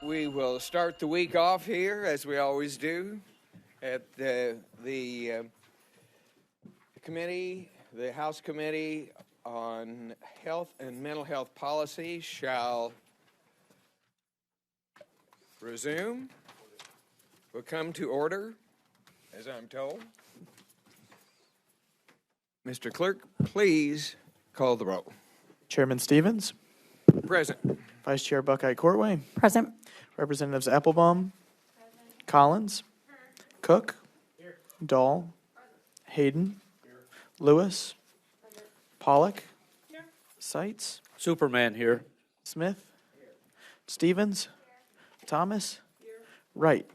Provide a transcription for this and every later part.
We will start the week off here, as we always do, at the committee, the House Committee on Health and Mental Health Policy shall resume. We'll come to order, as I'm told. Mr. Clerk, please call the roll. Chairman Stevens. Present. Vice Chair Buckeye Courtway. Present. Representatives Applebaum. Collins. Cook. Dahl. Hayden. Lewis. Pollock. Seitz. Superman here. Smith. Stevens. Thomas. Wright.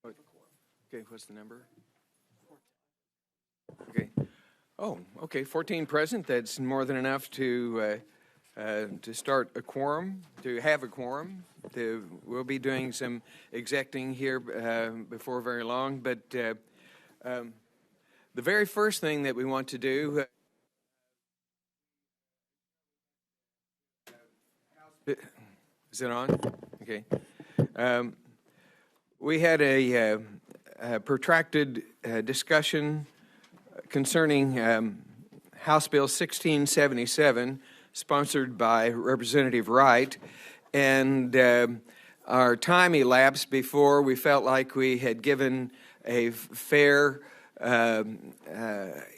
Okay, what's the number? Okay. Oh, okay, 14 present. That's more than enough to start a quorum, to have a quorum. We'll be doing some execting here before very long, but the very first thing that we want to do is it on? Okay. We had a protracted discussion concerning House Bill 1677, sponsored by Representative Wright, and our time elapsed before we felt like we had given a fair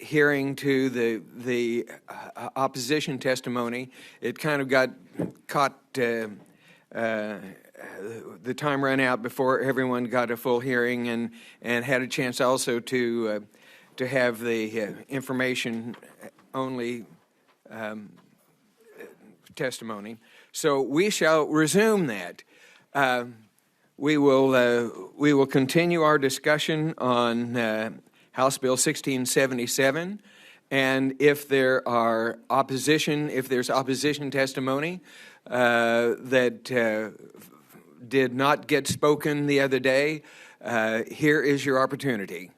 hearing to the opposition testimony. It kind of got caught. The time ran out before everyone got a full hearing and had a chance also to have the information only testimony. So we shall resume that. We will continue our discussion on House Bill 1677, and if there's opposition testimony that did not get spoken the other day, here is your opportunity.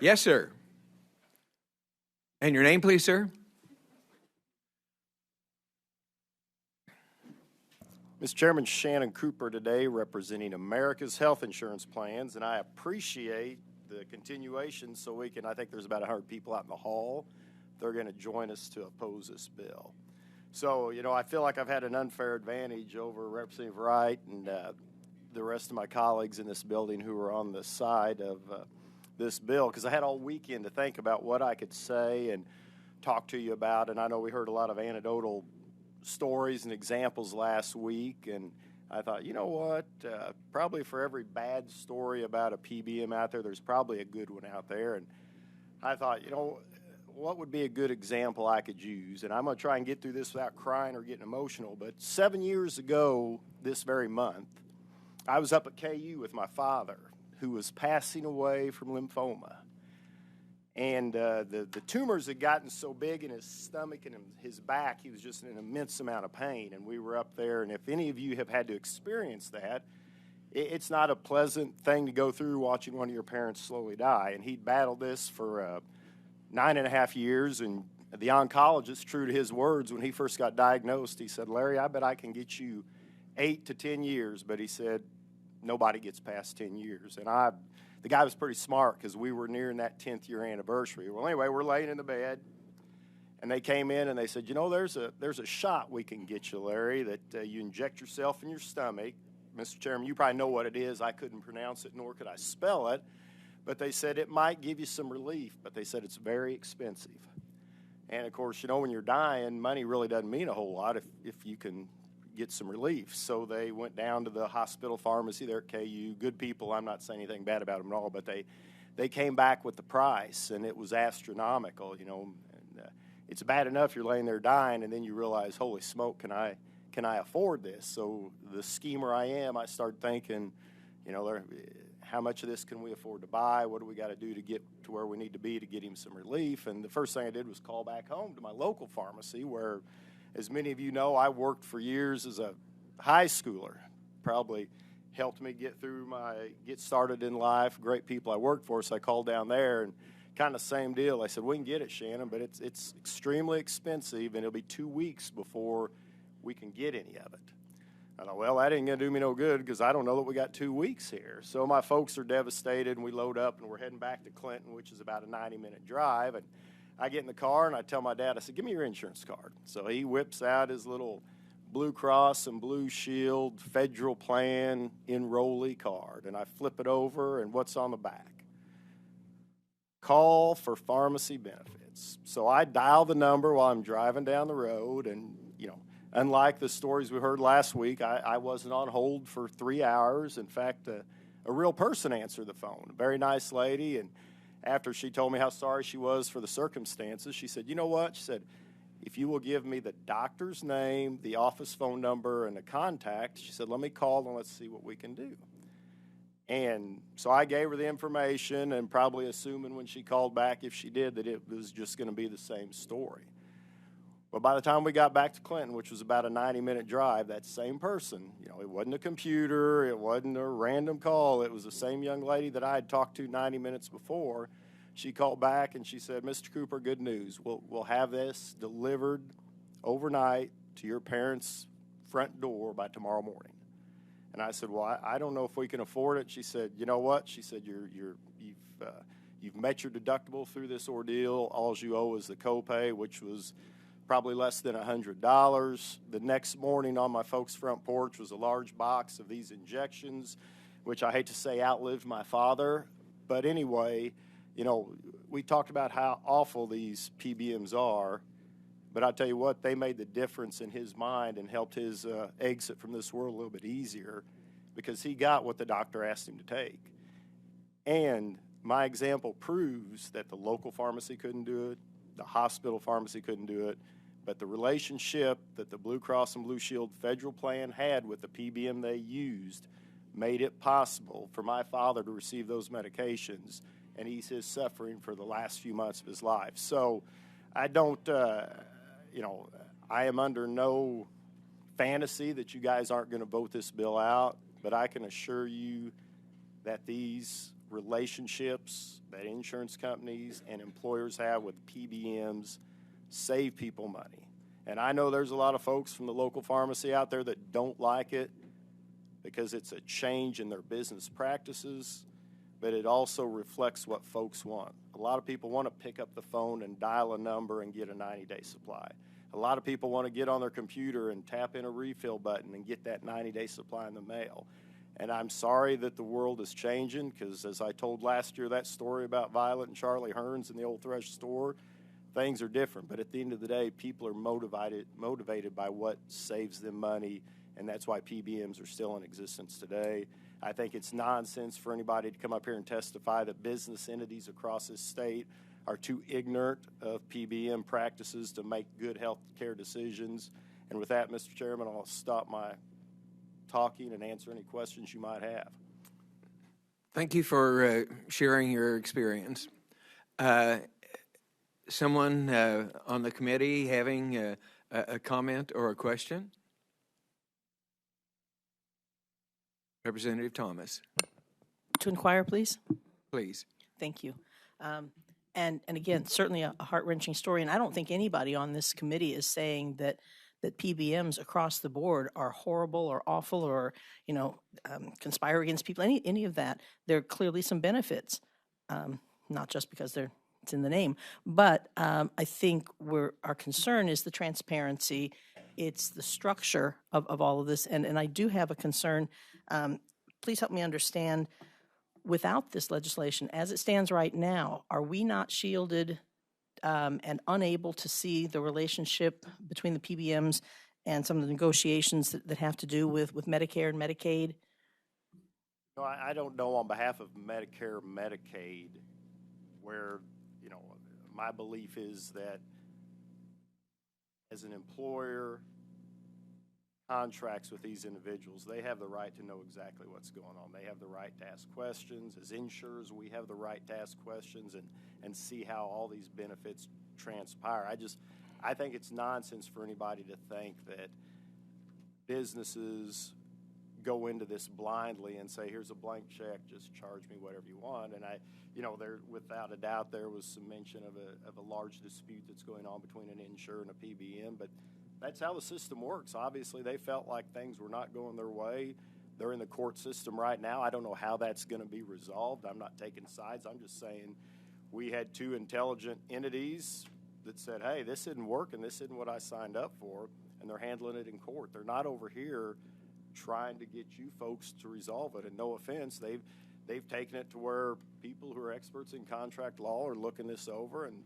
Yes, sir. And your name, please, sir? Mr. Chairman, Shannon Cooper today representing America's Health Insurance Plans, and I appreciate the continuation so we can, I think there's about 100 people out in the hall. They're going to join us to oppose this bill. So, I feel like I've had an unfair advantage over Representative Wright and the rest of my colleagues in this building who are on the side of this bill, because I had all weekend to think about what I could say and talk to you about, and I know we heard a lot of anecdotal stories and examples last week, and I thought, you know what, probably for every bad story about a PBM out there, there's probably a good one out there, and I thought, what would be a good example I could use? And I'm going to try and get through this without crying or getting emotional, but 7 years ago this very month, I was up at KU with my father, who was passing away from lymphoma. And the tumors had gotten so big in his stomach and in his back, he was just in an immense amount of pain. And we were up there, and if any of you have had to experience that, it's not a pleasant thing to go through watching one of your parents slowly die. And he'd battled this for 9.5 years, and the oncologist, true to his words, when he first got diagnosed, he said, Larry, I bet I can get you 8 to 10 years, but he said, nobody gets past 10 years. And the guy was pretty smart because we were nearing that 10th year anniversary. Well, anyway, we're laying in the bed, and they came in and they said, there's a shot we can get you, Larry, that you inject yourself in your stomach. Mr. Chairman, you probably know what it is. I couldn't pronounce it, nor could I spell it. But they said it might give you some relief, but they said it's very expensive. And, of course, when you're dying, money really doesn't mean a whole lot if you can get some relief. So they went down to the hospital pharmacy there at KU. Good people, I'm not saying anything bad about them at all, but they came back with the price, and it was astronomical, And, it's bad enough you're laying there dying, and then you realize, holy smoke, can I afford this? So the schemer I am, I started thinking, how much of this can we afford to buy? What do we got to do to get to where we need to be to get him some relief? And the first thing I did was call back home to my local pharmacy where, as many of you know, I worked for years as a high schooler. Probably helped me get started in life. Great people I worked for, so I called down there and kind of same deal. I said, we can get it, Shannon, but it's extremely expensive, and it'll be 2 weeks before we can get any of it. I thought, well, that ain't going to do me no good because I don't know that we got 2 weeks here. So my folks are devastated, and we load up, and we're heading back to Clinton, which is about a 90-minute drive. And I get in the car, and I tell my dad, I said, give me your insurance card. So he whips out his little Blue Cross and Blue Shield Federal Plan enrollee card, and I flip it over, and what's on the back? Call for pharmacy benefits. So I dial the number while I'm driving down the road, and, you know, unlike the stories we heard last week, I wasn't on hold for 3 hours. In fact, a real person answered the phone, a very nice lady, and after she told me how sorry she was for the circumstances, she said, you know what? She said, if you will give me the doctor's name, the office phone number, and the contact, she said, let me call and let's see what we can do. And so I gave her the information, and probably assuming when she called back, if she did, that it was just going to be the same story. But by the time we got back to Clinton, which was about a 90-minute drive, that same person, you know, it wasn't a computer, it wasn't a random call, it was the same young lady that I had talked to 90 minutes before. She called back and she said, Mr. Cooper, good news. We'll have this delivered overnight to your parents' front door by tomorrow morning. And I said, well, I don't know if we can afford it. She said, you know what? She said, you've met your deductible through this ordeal. All you owe is the copay, which was probably less than $100. The next morning on my folks' front porch was a large box of these injections, which I hate to say outlived my father. But anyway, you know, we talked about how awful these PBMs are, but I'll tell you what, they made the difference in his mind and helped his exit from this world a little bit easier because he got what the doctor asked him to take. And my example proves that the local pharmacy couldn't do it, the hospital pharmacy couldn't do it, but the relationship that the Blue Cross and Blue Shield Federal Plan had with the PBM they used made it possible for my father to receive those medications and ease his suffering for the last few months of his life. So I don't, I am under no fantasy that you guys aren't going to vote this bill out, but I can assure you that these relationships that insurance companies and employers have with PBMs save people money. And I know there's a lot of folks from the local pharmacy out there that don't like it because it's a change in their business practices, but it also reflects what folks want. A lot of people want to pick up the phone and dial a number and get a 90-day supply. A lot of people want to get on their computer and tap in a refill button and get that 90-day supply in the mail. And I'm sorry that the world is changing because, as I told last year, that story about Violet and Charlie Hearns in the old Thresh store, things are different. But at the end of the day, people are motivated by what saves them money, and that's why PBMs are still in existence today. I think it's nonsense for anybody to come up here and testify that business entities across this state are too ignorant of PBM practices to make good health care decisions. And with that, Mr. Chairman, I'll stop my talking and answer any questions you might have. Thank you for sharing your experience. Someone on the committee having a comment or a question? Representative Thomas. To inquire, please. Please. Thank you. And again, certainly a heart-wrenching story, and I don't think anybody on this committee is saying that PBMs across the board are horrible or awful or, conspire against people, any of that. There are clearly some benefits, not just because it's in the name, but I think our concern is the transparency. It's the structure of all of this, and I do have a concern. Please help me understand, without this legislation, as it stands right now, are we not shielded and unable to see the relationship between the PBMs and some of the negotiations that have to do with Medicare and Medicaid? No, I don't know on behalf of Medicare, Medicaid, where, my belief is that as an employer contracts with these individuals, they have the right to know exactly what's going on. They have the right to ask questions. As insurers, we have the right to ask questions and see how all these benefits transpire. I think it's nonsense for anybody to think that businesses go into this blindly and say, here's a blank check, just charge me whatever you want. And there, without a doubt, there was some mention of a large dispute that's going on between an insurer and a PBM, but that's how the system works. Obviously, they felt like things were not going their way. They're in the court system right now. I don't know how that's going to be resolved. I'm not taking sides. I'm just saying we had two intelligent entities that said, hey, this isn't working. This isn't what I signed up for, and they're handling it in court. They're not over here trying to get you folks to resolve it. And no offense, they've taken it to where people who are experts in contract law are looking this over, and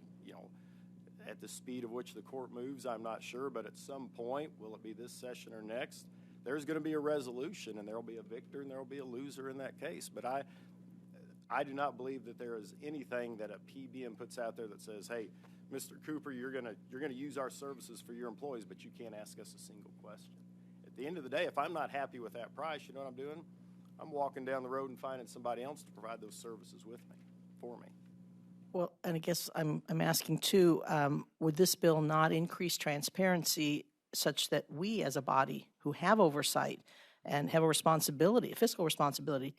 at the speed of which the court moves, I'm not sure, but at some point, will it be this session or next, there's going to be a resolution, and there will be a victor and there will be a loser in that case. But I do not believe that there is anything that a PBM puts out there that says, hey, Mr. Cooper, you're going to use our services for your employees, but you can't ask us a single question. At the end of the day, if I'm not happy with that price, you know what I'm doing? I'm walking down the road and finding somebody else to provide those services with me, for me. Well, and I guess I'm asking too, would this bill not increase transparency such that we as a body who have oversight and have a responsibility, a fiscal responsibility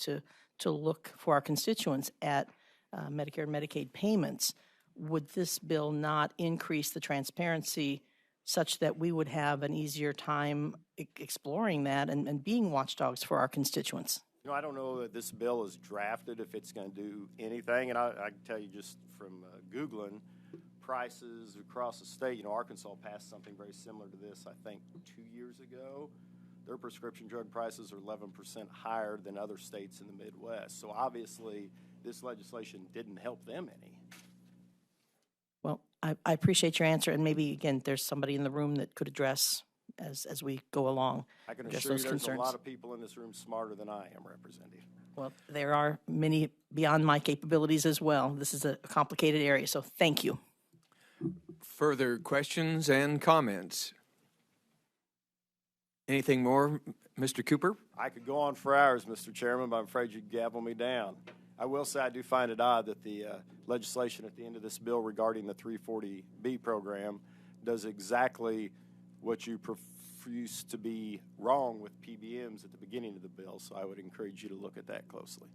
to look for our constituents at Medicare and Medicaid payments, would this bill not increase the transparency such that we would have an easier time exploring that and being watchdogs for our constituents? I don't know that this bill is drafted if it's going to do anything, and I can tell you just from Googling prices across the state, Arkansas passed something very similar to this, I think, 2 years ago. Their prescription drug prices are 11% higher than other states in the Midwest. So obviously, this legislation didn't help them any. Well, I appreciate your answer, and maybe, again, there's somebody in the room that could address as we go along. I can address assure you those there's concerns. a lot of people in this room smarter than I am, Representative. Well, there are many beyond my capabilities as well. This is a complicated area, so thank you. Further questions and comments? Anything more, Mr. Cooper? I could go on for hours, Mr. Chairman, but I'm afraid you'd gavel me down. I will say I do find it odd that the legislation at the end of this bill regarding the 340B program does exactly what you profuse to be wrong with PBMs at the beginning of the bill, so I would encourage you to look at that closely.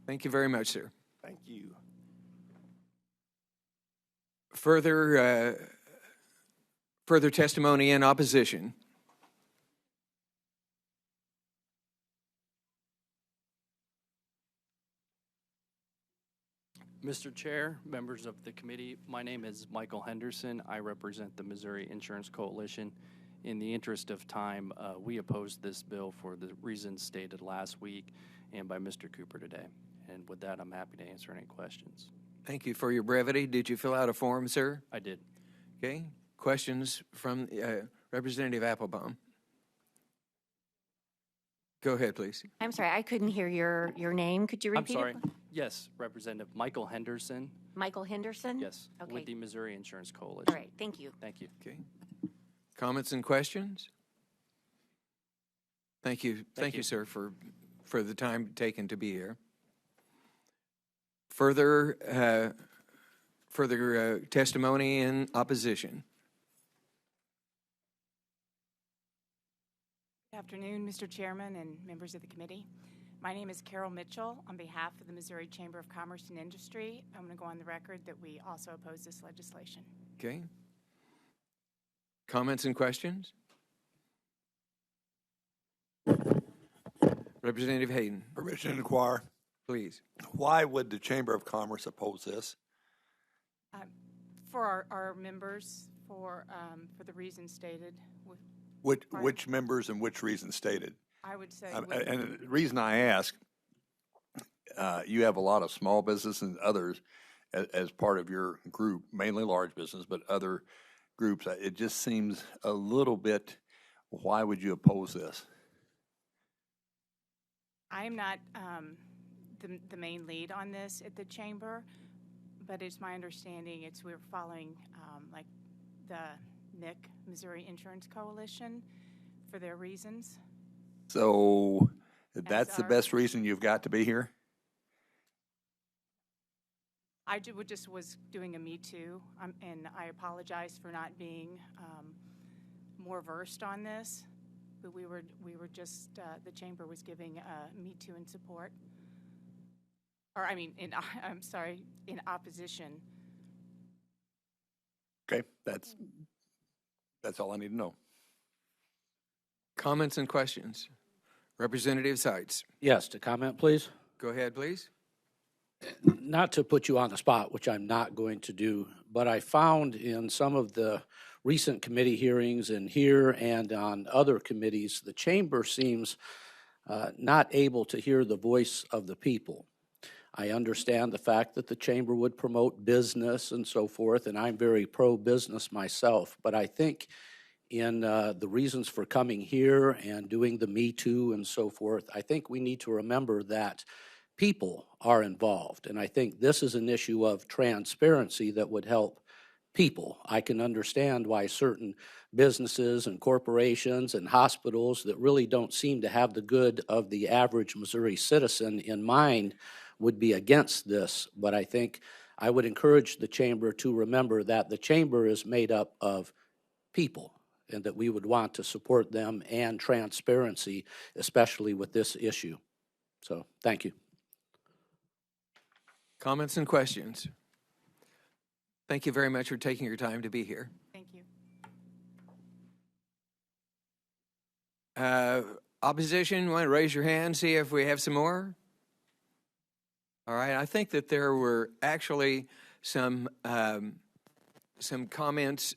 Thank you very much, sir. Thank you. Further testimony in opposition? Mr. Chair, members of the committee, my name is Michael Henderson. I represent the Missouri Insurance Coalition. In the interest of time, we opposed this bill for the reasons stated last week and by Mr. Cooper today. And with that, I'm happy to answer any questions. Thank you for your brevity. Did you fill out a form, sir? I did. Okay. Questions from Representative Applebaum? Go ahead, please. I'm sorry, I couldn't hear your name. Could you I'm repeat sorry. it? Yes, Representative Michael Henderson. Michael Henderson? Yes, Okay. with the Missouri Insurance Coalition. All right, thank you. Thank you. Okay. Comments and questions? Thank you. Thank you, you. sir, for the time taken to be here. Further testimony in opposition? Good afternoon, Mr. Chairman and members of the committee. My name is Carol Mitchell. On behalf of the Missouri Chamber of Commerce and Industry, I'm going to go on the record that we also oppose this legislation. Okay. Comments and questions? Representative Hayden, Permission to inquire, please. why would the Chamber of Commerce oppose this? For our members, for the reasons stated, Which members and which reasons stated? I would say, And the reason I ask, you have a lot of small business and others as part of your group, mainly large business, but other groups. It just seems a little bit, why would you oppose this? I'm not the main lead on this at the Chamber, but it's my understanding we're following like the MIC, Missouri Insurance Coalition, for their reasons. So that's the our- best reason you've got to be here? I just was doing a Me Too, and I apologize for not being more versed on this. but we were just, the chamber was giving Me Too in support. Or, I mean, I'm sorry, in opposition. Okay, that's all I need to know. Comments and questions? Representative Seitz, Yes, to comment, please. go ahead, please. Not to put you on the spot, which I'm not going to do, but I found in some of the recent committee hearings and here and on other committees, the chamber seems not able to hear the voice of the people. I understand the fact that the chamber would promote business and so forth, and I'm very pro-business myself, but I think in the reasons for coming here and doing the Me Too and so forth, I think we need to remember that people are involved. And I think this is an issue of transparency that would help people. I can understand why certain businesses and corporations and hospitals that really don't seem to have the good of the average Missouri citizen in mind would be against this. But I think I would encourage the chamber to remember that the chamber is made up of people and that we would want to support them and transparency, especially with this issue. So, thank you. Comments and questions? Thank you very much for taking your time to be here. Thank you. Opposition, want to raise your hand, see if we have some more? All right, I think that there were actually some comments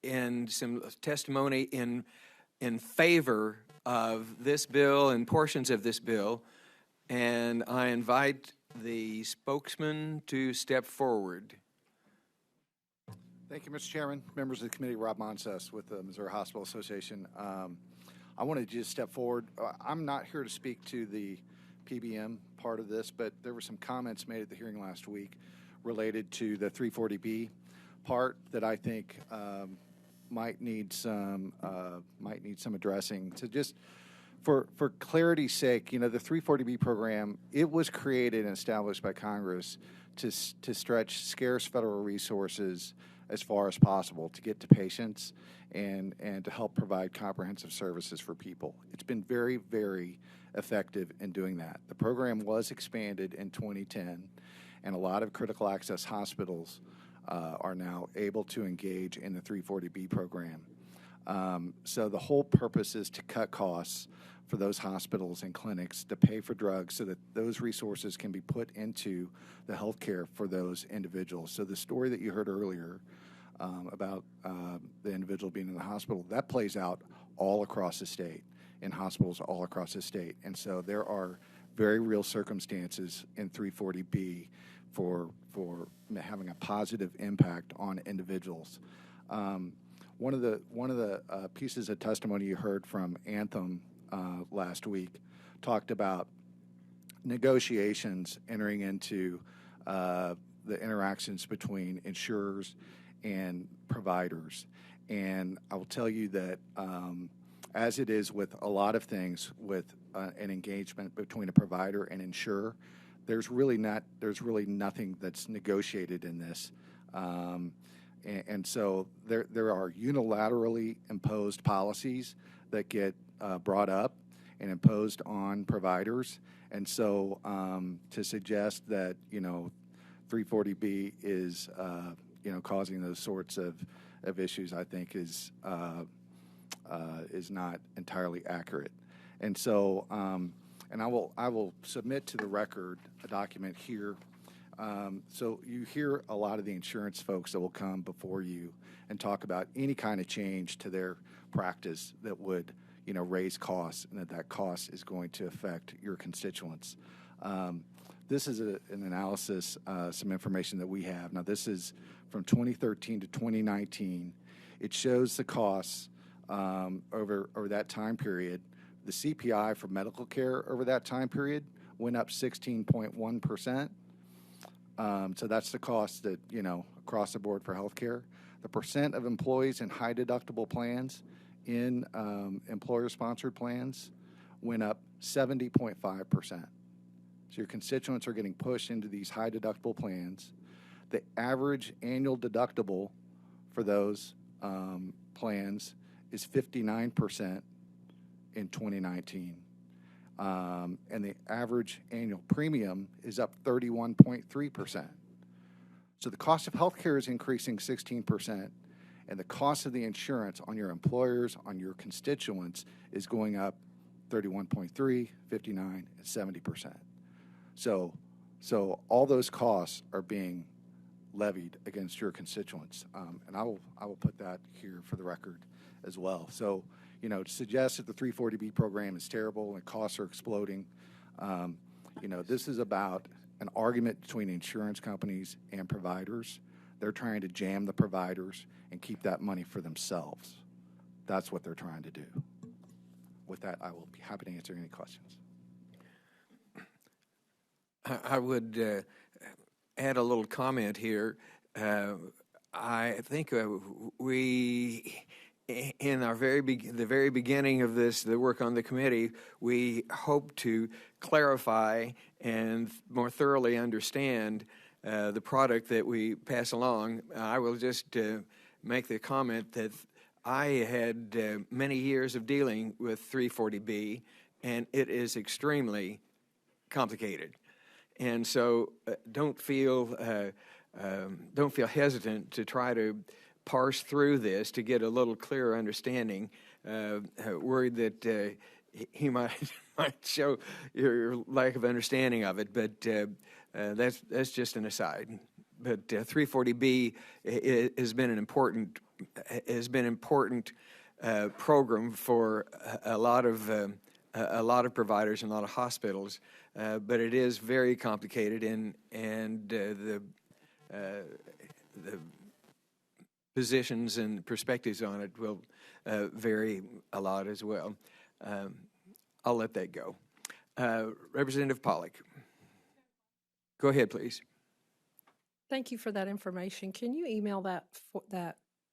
and some testimony in favor of this bill and portions of this bill, and I invite the spokesman to step forward. Thank you, Mr. Chairman, members of the committee. Rob Monsess with the Missouri Hospital Association. I wanted to just step forward. I'm not here to speak to the PBM part of this, but there were some comments made at the hearing last week related to the 340B part that I think might need some addressing. So just for clarity's sake, you know, the 340B program, it was created and established by Congress to stretch scarce federal resources as far as possible to get to patients and to help provide comprehensive services for people. It's been very, very effective in doing that. The program was expanded in 2010, and a lot of critical access hospitals are now able to engage in the 340B program. So the whole purpose is to cut costs for those hospitals and clinics to pay for drugs so that those resources can be put into the health care for those individuals. So the story that you heard earlier about the individual being in the hospital, that plays out all across the state, in hospitals all across the state. And so there are very real circumstances in 340B for having a positive impact on individuals. One of the pieces of testimony you heard from Anthem last week talked about negotiations entering into the interactions between insurers and providers. And I will tell you that as it is with a lot of things with an engagement between a provider and insurer, there's really nothing that's negotiated in this. And so there are unilaterally imposed policies that get brought up and imposed on providers. And so to suggest that, 340B is, causing those sorts of issues, I think is not entirely accurate. And so, and I will submit to the record a document here. So you hear a lot of the insurance folks that will come before you and talk about any kind of change to their practice that would, raise costs, and that cost is going to affect your constituents. This is an analysis, some information that we have. Now, this is from 2013 to 2019. It shows the costs over that time period. The CPI for medical care over that time period went up 16.1%. So that's the cost that, across the board for health care. The percent of employees in high deductible plans in employer-sponsored plans went up 70.5%. So your constituents are getting pushed into these high deductible plans. The average annual deductible for those plans is 59%, in 2019. And the average annual premium is up 31.3%. So the cost of health care is increasing 16%, and the cost of the insurance on your employers, on your constituents, is going up 31.3, 59, and 70%. So all those costs are being levied against your constituents, and I will put that here for the record as well. So, you know, to suggest that the 340B program is terrible and costs are exploding, you know, this is about an argument between insurance companies and providers. They're trying to jam the providers and keep that money for themselves. That's what they're trying to do. With that, I will be happy to answer any questions. I would add a little comment here. I think we, in our the very beginning of the work on the committee, we hope to clarify and more thoroughly understand the product that we pass along. I will just make the comment that I had many years of dealing with 340B, and it is extremely complicated. And so don't feel hesitant to try to parse through this to get a little clearer understanding. Worried that he might show your lack of understanding of it, but that's just an aside. But 340B has been an important program for a lot of providers and a lot of hospitals. But it is very complicated, and the positions and perspectives on it will vary a lot as well. I'll let that go. Representative Pollack. Go ahead, please. Thank you for that information. Can you email that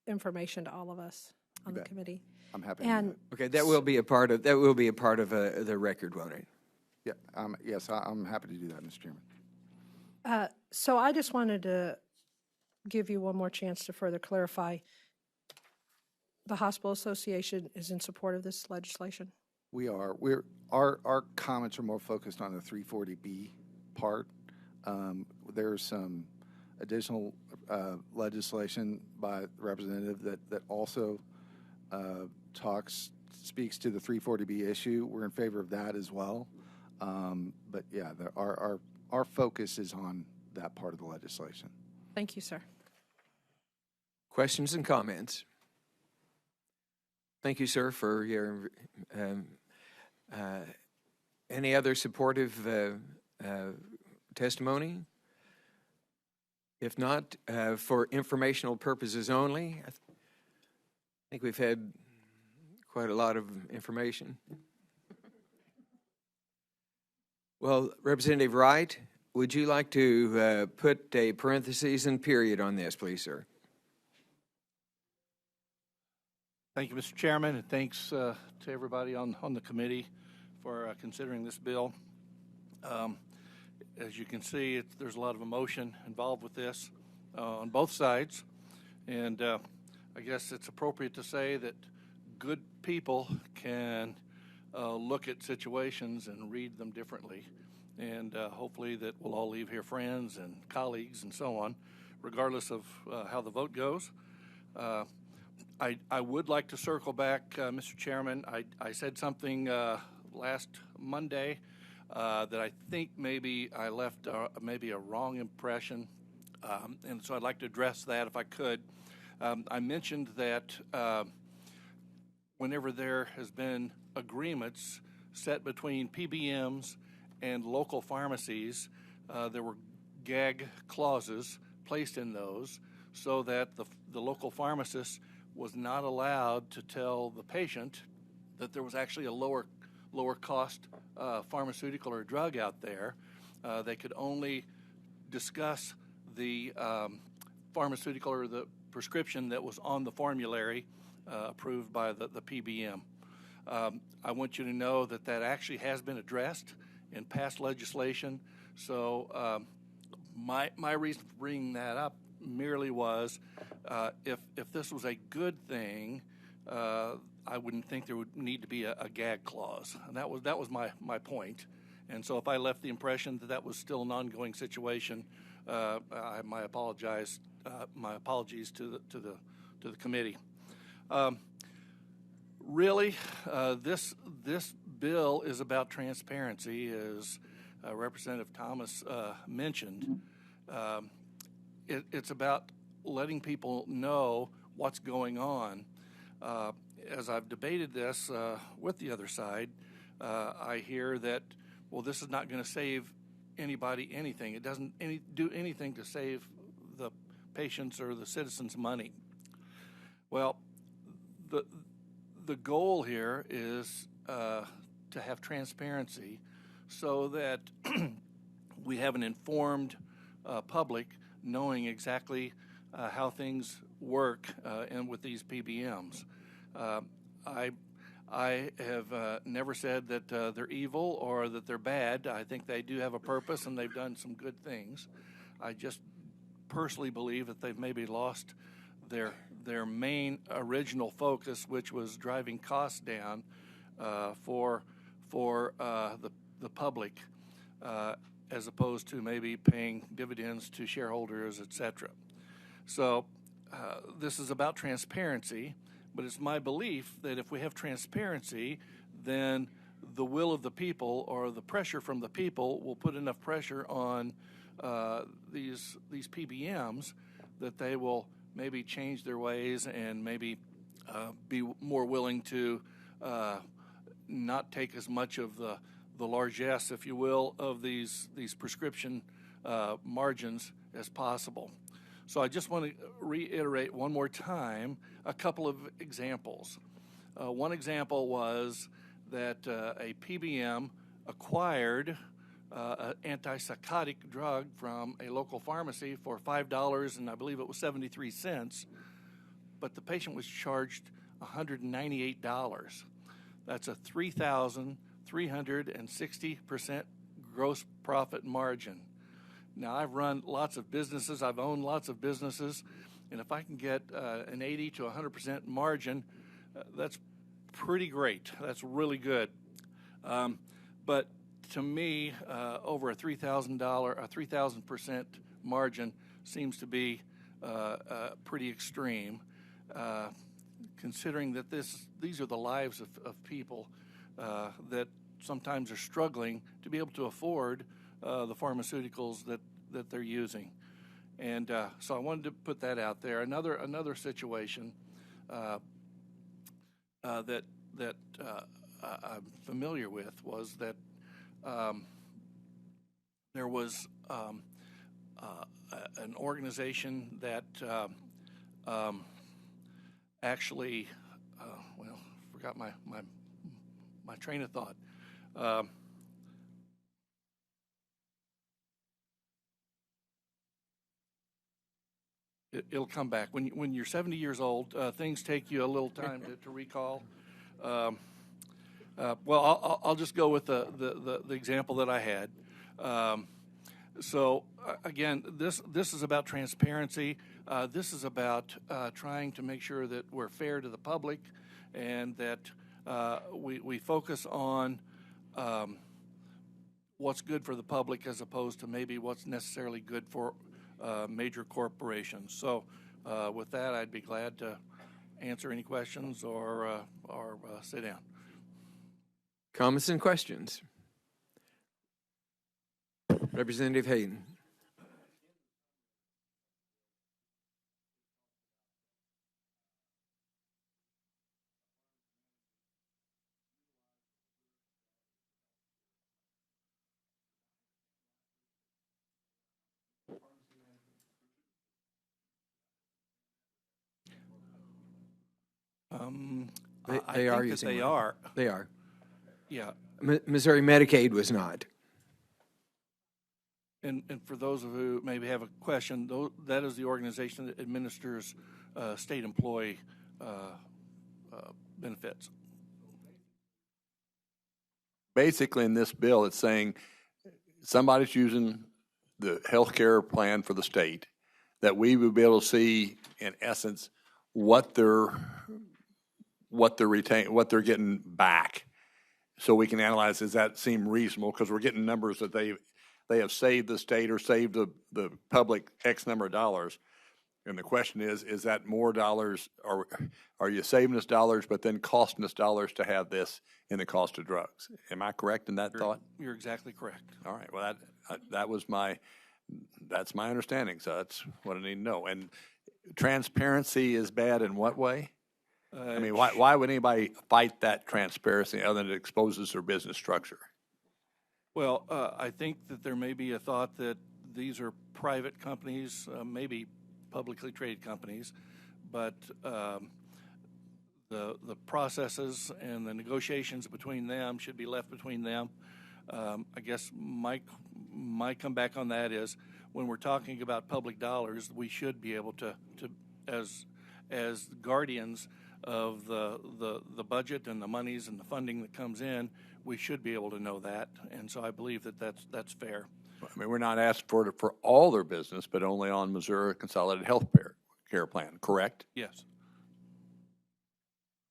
information to all of us on the committee? I'm happy to do that. Okay, that will be a part of the record, won't it? Yeah, yes, I'm happy to do that, Mr. Chairman. So I just wanted to give you one more chance to further clarify. The Hospital Association is in support of this legislation? We are. Our comments are more focused on the 340B part. There's some additional legislation by the representative that also speaks to the 340B issue. We're in favor of that as well. But yeah, our focus is on that part of the legislation. Thank you, sir. Questions and comments? Thank you, sir, for your any other supportive testimony? If not, for informational purposes only, I think we've had quite a lot of information. Well, Representative Wright, would you like to put a parentheses and period on this, please, sir? Thank you, Mr. Chairman, and thanks to everybody on the committee for considering this bill. As you can see, there's a lot of emotion involved with this on both sides, and I guess it's appropriate to say that good people can look at situations and read them differently, and hopefully that we'll all leave here friends and colleagues and so on, regardless of how the vote goes. I would like to circle back, Mr. Chairman. I said something last Monday that I think maybe I left maybe a wrong impression, and so I'd like to address that if I could. I mentioned that whenever there has been agreements set between PBMs and local pharmacies, there were gag clauses placed in those so that the local pharmacist was not allowed to tell the patient that there was actually a lower cost pharmaceutical or drug out there. They could only discuss the pharmaceutical or the prescription that was on the formulary approved by the PBM. I want you to know that actually has been addressed in past legislation. So my reason for bringing that up merely was if this was a good thing, I wouldn't think there would need to be a gag clause. And that was my point. And so if I left the impression that that was still an ongoing situation, my apologies to the committee. Really, this bill is about transparency, as Representative Thomas mentioned. It's about letting people know what's going on. As I've debated this with the other side, I hear that, well, this is not going to save anybody anything. It doesn't do anything to save the patients or the citizens money. Well, the goal here is to have transparency so that we have an informed public knowing exactly how things work and with these PBMs. I have never said that they're evil or that they're bad. I think they do have a purpose and they've done some good things. I just personally believe that they've maybe lost their main original focus, which was driving costs down for the public, as opposed to maybe paying dividends to shareholders, etc. So this is about transparency, but it's my belief that if we have transparency, then the will of the people or the pressure from the people will put enough pressure on these PBMs that they will maybe change their ways and maybe be more willing to not take as much of the largesse, if you will, of these prescription margins as possible. So I just want to reiterate one more time a couple of examples. One example was that a PBM acquired an antipsychotic drug from a local pharmacy for $5, and I believe it was 73 cents, but the patient was charged $198. That's a 3,360% gross profit margin. Now, I've run lots of businesses, I've owned lots of businesses, and if I can get an 80 to 100% margin, that's pretty great. That's really good. But to me, over a $3,000% margin seems to be pretty extreme, considering that these are the lives of people that sometimes are struggling to be able to afford the pharmaceuticals that they're using. And so I wanted to put that out there. Another situation that I'm familiar with was that there was an organization that actually, forgot my train of thought. It'll come back. When you're 70 years old, things take you a little time to recall. Well, I'll just go with the example that I had. So again, this is about transparency. This is about trying to make sure that we're fair to the public and that we focus on what's good for the public as opposed to maybe what's necessarily good for major corporations. So with that, I'd be glad to answer any questions or sit down. Comments and questions? Representative Hayden. They are using they are. They are. Yeah. Missouri Medicaid was not. And for those of you who maybe have a question, that is the organization that administers state employee benefits. Basically, in this bill, it's saying somebody's using the health care plan for the state, that we would be able to see, in essence, what their what they're getting back, so we can analyze, does that seem reasonable? Because we're getting numbers that they have saved the state or saved the public X number of dollars. And the question is that more dollars, or are you saving us dollars but then costing us dollars to have this in the cost of drugs? Am I correct in that thought? You're exactly correct. All right, well, that's my understanding, so that's what I need to know. And transparency is bad in what way? I mean, why would anybody fight that transparency other than it exposes their business structure? Well, I think that there may be a thought that these are private companies, maybe publicly traded companies, but the processes and the negotiations between them should be left between them. I guess my comeback on that is, when we're talking about public dollars, we should be able to as guardians of the budget and the monies and the funding that comes in, we should be able to know that, and so I believe that that's fair. I mean, we're not asking for it for all their business, but only on Missouri Consolidated Health Care Plan, correct? Yes.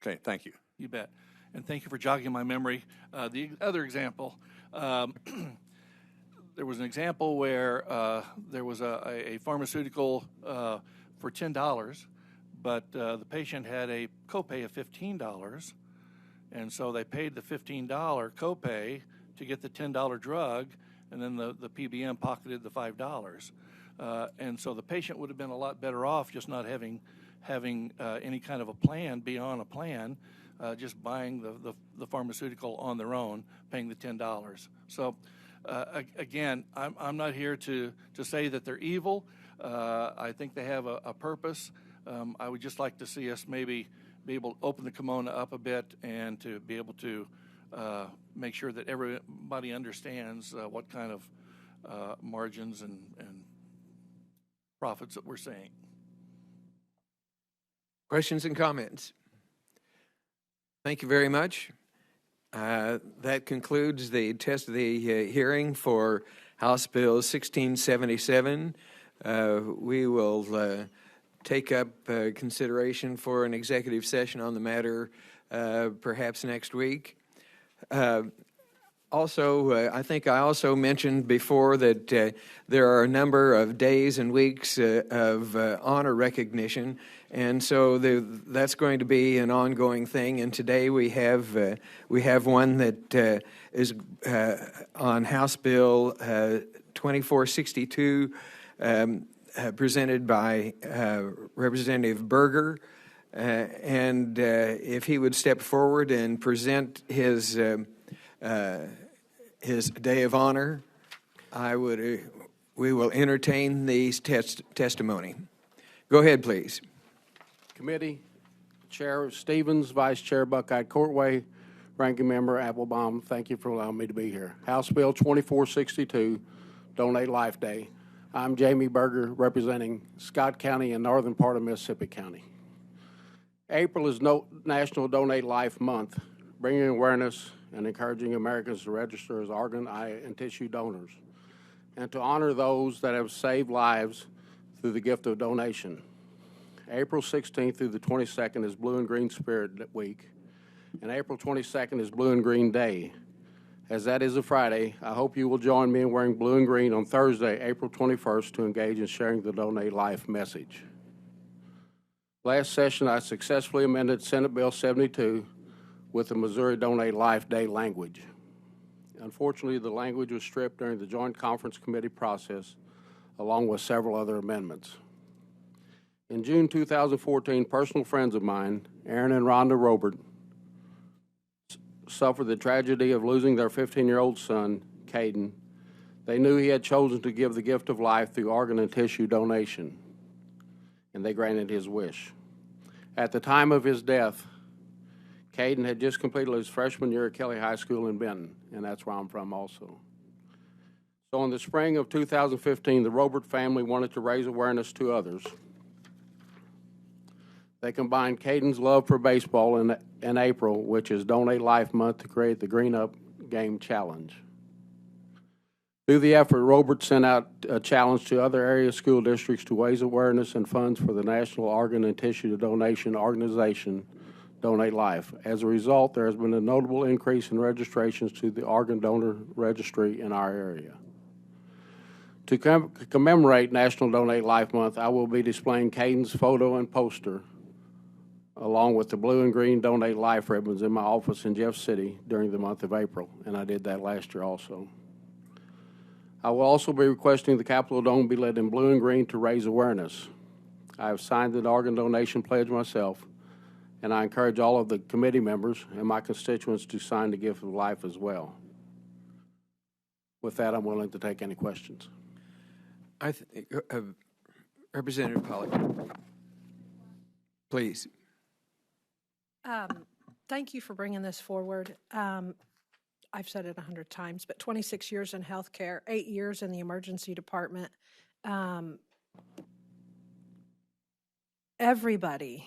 Okay, thank you. You bet. And thank you for jogging my memory. The other example, there was an example where there was a pharmaceutical for $10, but the patient had a copay of $15, and so they paid the $15 copay to get the $10 drug, and then the PBM pocketed the $5. And so the patient would have been a lot better off just not having any kind of a plan, beyond a plan, just buying the pharmaceutical on their own, paying the $10. So again, I'm not here to say that they're evil. I think they have a purpose. I would just like to see us maybe be able to open the kimono up a bit and to be able to make sure that everybody understands what kind of margins and profits that we're seeing. Questions and comments? Thank you very much. That concludes the hearing for House Bill 1677. We will take up consideration for an executive session on the matter perhaps next week. Also, I think I also mentioned before that there are a number of days and weeks of honor recognition, and so that's going to be an ongoing thing. And today we have one that is on House Bill 2462, presented by Representative Berger. And if he would step forward and present his day of honor, we will entertain these testimony. Go ahead, please. Committee, Chair Stevens, Vice Chair Buckeye Courtway, Ranking Member Applebaum, thank you for allowing me to be here. House Bill 2462, Donate Life Day. I'm Jamie Berger, representing Scott County and northern part of Mississippi County. April is National Donate Life Month, bringing awareness and encouraging Americans to register as organ, eye, and tissue donors, and to honor those that have saved lives through the gift of donation. April 16th through the 22nd is Blue and Green Spirit Week, and April 22nd is Blue and Green Day. As that is a Friday, I hope you will join me in wearing blue and green on Thursday, April 21st, to engage in sharing the Donate Life message. Last session, I successfully amended Senate Bill 72 with the Missouri Donate Life Day language. Unfortunately, the language was stripped during the Joint Conference Committee process, along with several other amendments. In June 2014, personal friends of mine, Aaron and Rhonda Robert, suffered the tragedy of losing their 15-year-old son, Caden. They knew he had chosen to give the gift of life through organ and tissue donation, and they granted his wish. At the time of his death, Caden had just completed his freshman year at Kelly High School in Benton, and that's where I'm from also. So in the spring of 2015, the Robert family wanted to raise awareness to others. They combined Caden's love for baseball in April, which is Donate Life Month, to create the Green Up Game Challenge. Through the effort, Robert sent out a challenge to other area school districts to raise awareness and funds for the National Organ and Tissue Donation Organization Donate Life. As a result, there has been a notable increase in registrations to the organ donor registry in our area. To commemorate National Donate Life Month, I will be displaying Caden's photo and poster along with the blue and green Donate Life ribbons in my office in Jeff City during the month of April, and I did that last year also. I will also be requesting the Capitol Dome be lit in blue and green to raise awareness. I have signed the organ donation pledge myself, and I encourage all of the committee members and my constituents to sign the gift of life as well. With that, I'm willing to take any questions. Representative Pollock, please. Thank you for bringing this forward. I've said it 100 times, but 26 years in healthcare, 8 years in the emergency department. Everybody,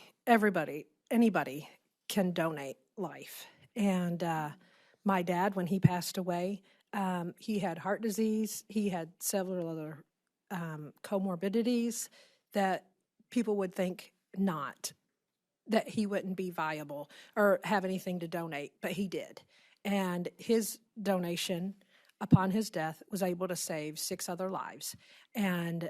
anybody can donate life. And my dad, when he passed away, he had heart disease. He had several other comorbidities that people would think not, that he wouldn't be viable or have anything to donate, but he did. And his donation upon his death was able to save 6 other lives. And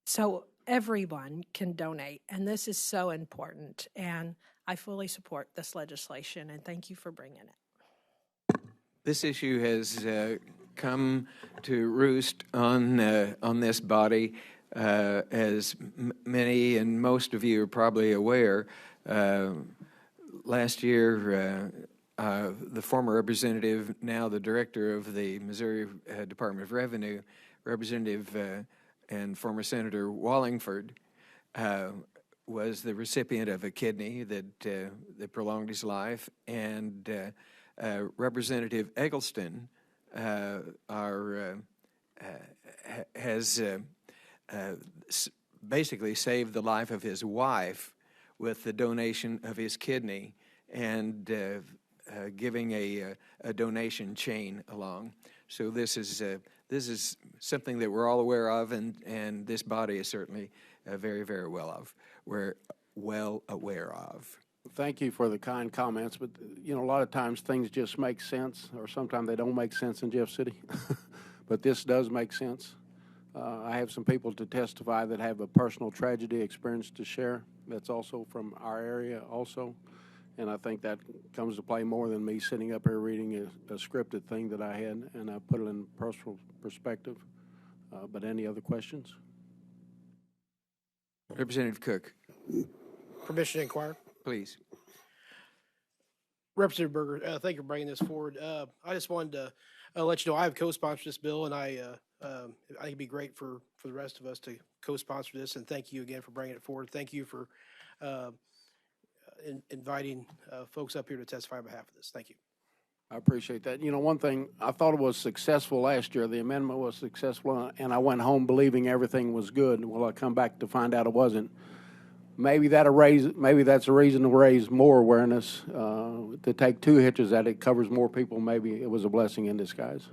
so everyone can donate, and this is so important. And I fully support this legislation, and thank you for bringing it. This issue has come to roost on this body. As many and most of you are probably aware, last year, the former representative, now the director of the Missouri Department of Revenue, Representative and former Senator Wallingford, was the recipient of a kidney that prolonged his life, and Representative Eggleston has basically saved the life of his wife with the donation of his kidney and giving a donation chain along. So this is something that we're all aware of, and this body is certainly very, very we're well aware of. Thank you for the kind comments, but a lot of times things just make sense, or sometimes they don't make sense in Jeff City. But this does make sense. I have some people to testify that have a personal tragedy experience to share. That's also from our area also. And I think that comes to play more than me sitting up here reading a scripted thing that I had, and I put it in personal perspective. But any other questions? Representative Cook. Permission to inquire? Please. Representative Berger, thank you for bringing this forward. I just wanted to let you know I have co-sponsored this bill, and I think it'd be great for the rest of us to co-sponsor this, and thank you again for bringing it forward. Thank you for inviting folks up here to testify on behalf of this. Thank you. I appreciate that. One thing, I thought it was successful last year. The amendment was successful, and I went home believing everything was good. Well, I come back to find out it wasn't. Maybe that's a reason to raise more awareness. To take 2 hitches at it covers more people. Maybe it was a blessing in disguise.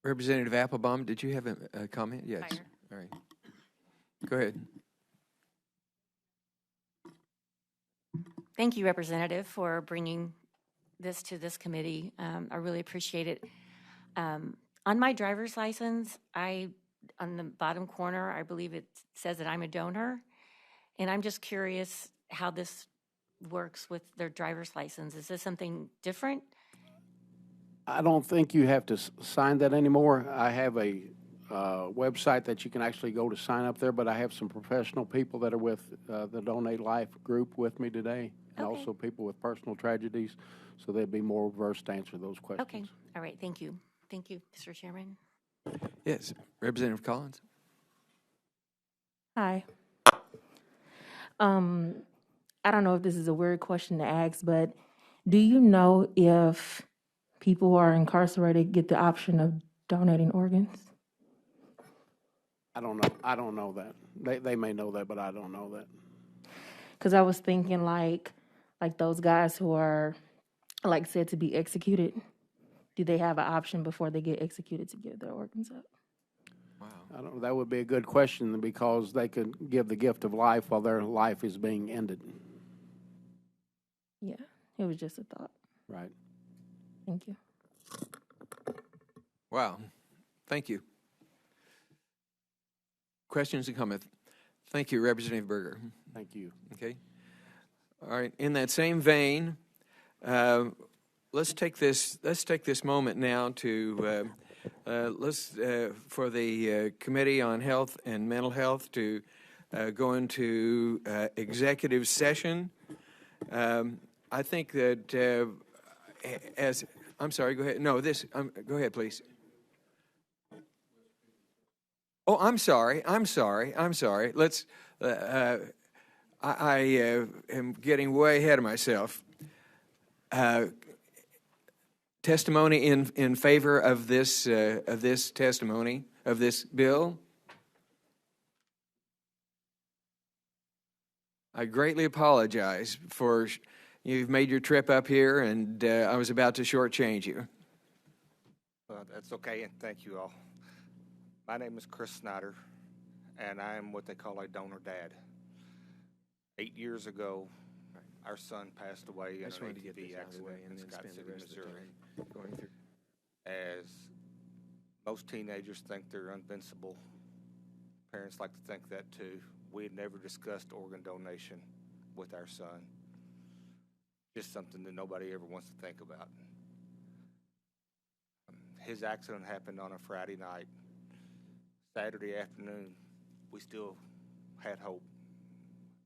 Representative Applebaum, did you have a comment? Yes. Fire. All right. Go ahead. Thank you, Representative, for bringing this to this committee. I really appreciate it. On my driver's license, on the bottom corner, I believe it says that I'm a donor. And I'm just curious how this works with their driver's license. Is this something different? I don't think you have to sign that anymore. I have a website that you can actually go to sign up there, but I have some professional people that are with the Donate Life group with me today, and also people with personal tragedies, so they'd be more versed to answer those questions. Okay. All right. Thank you. Thank you, Mr. Chairman. Yes. Representative Collins. Hi. I don't know if this is a weird question to ask, but do you know if people who are incarcerated get the option of donating organs? I don't know. I don't know that. They may know that, but I don't know that. Because I was thinking like those guys who are said to be executed, do they have an option before they get executed to give their organs up? Wow. I don't know, that would be a good question because they could give the gift of life while their life is being ended. Yeah, it was just a thought. Right. Thank you. Wow. Thank you. Questions and comments? Thank you, Representative Berger. Thank you. Okay. All right. In that same vein, let's take this moment now to for the Committee on Health and Mental Health to go into executive session. I think that I'm sorry. Go ahead. No, go ahead, please. Oh, I'm sorry. Let's. I am getting way ahead of myself. Testimony in favor of this testimony of this bill. I greatly apologize for you've made your trip up here, and I was about to shortchange you. That's okay, and thank you all. My name is Chris Snyder, and I am what they call a donor dad. 8 years ago, our son passed away in an ATV accident in Scott City, Missouri. As most teenagers think they're invincible, parents like to think that too. We had never discussed organ donation with our son. Just something that nobody ever wants to think about. His accident happened on a Friday night. Saturday afternoon, we still had hope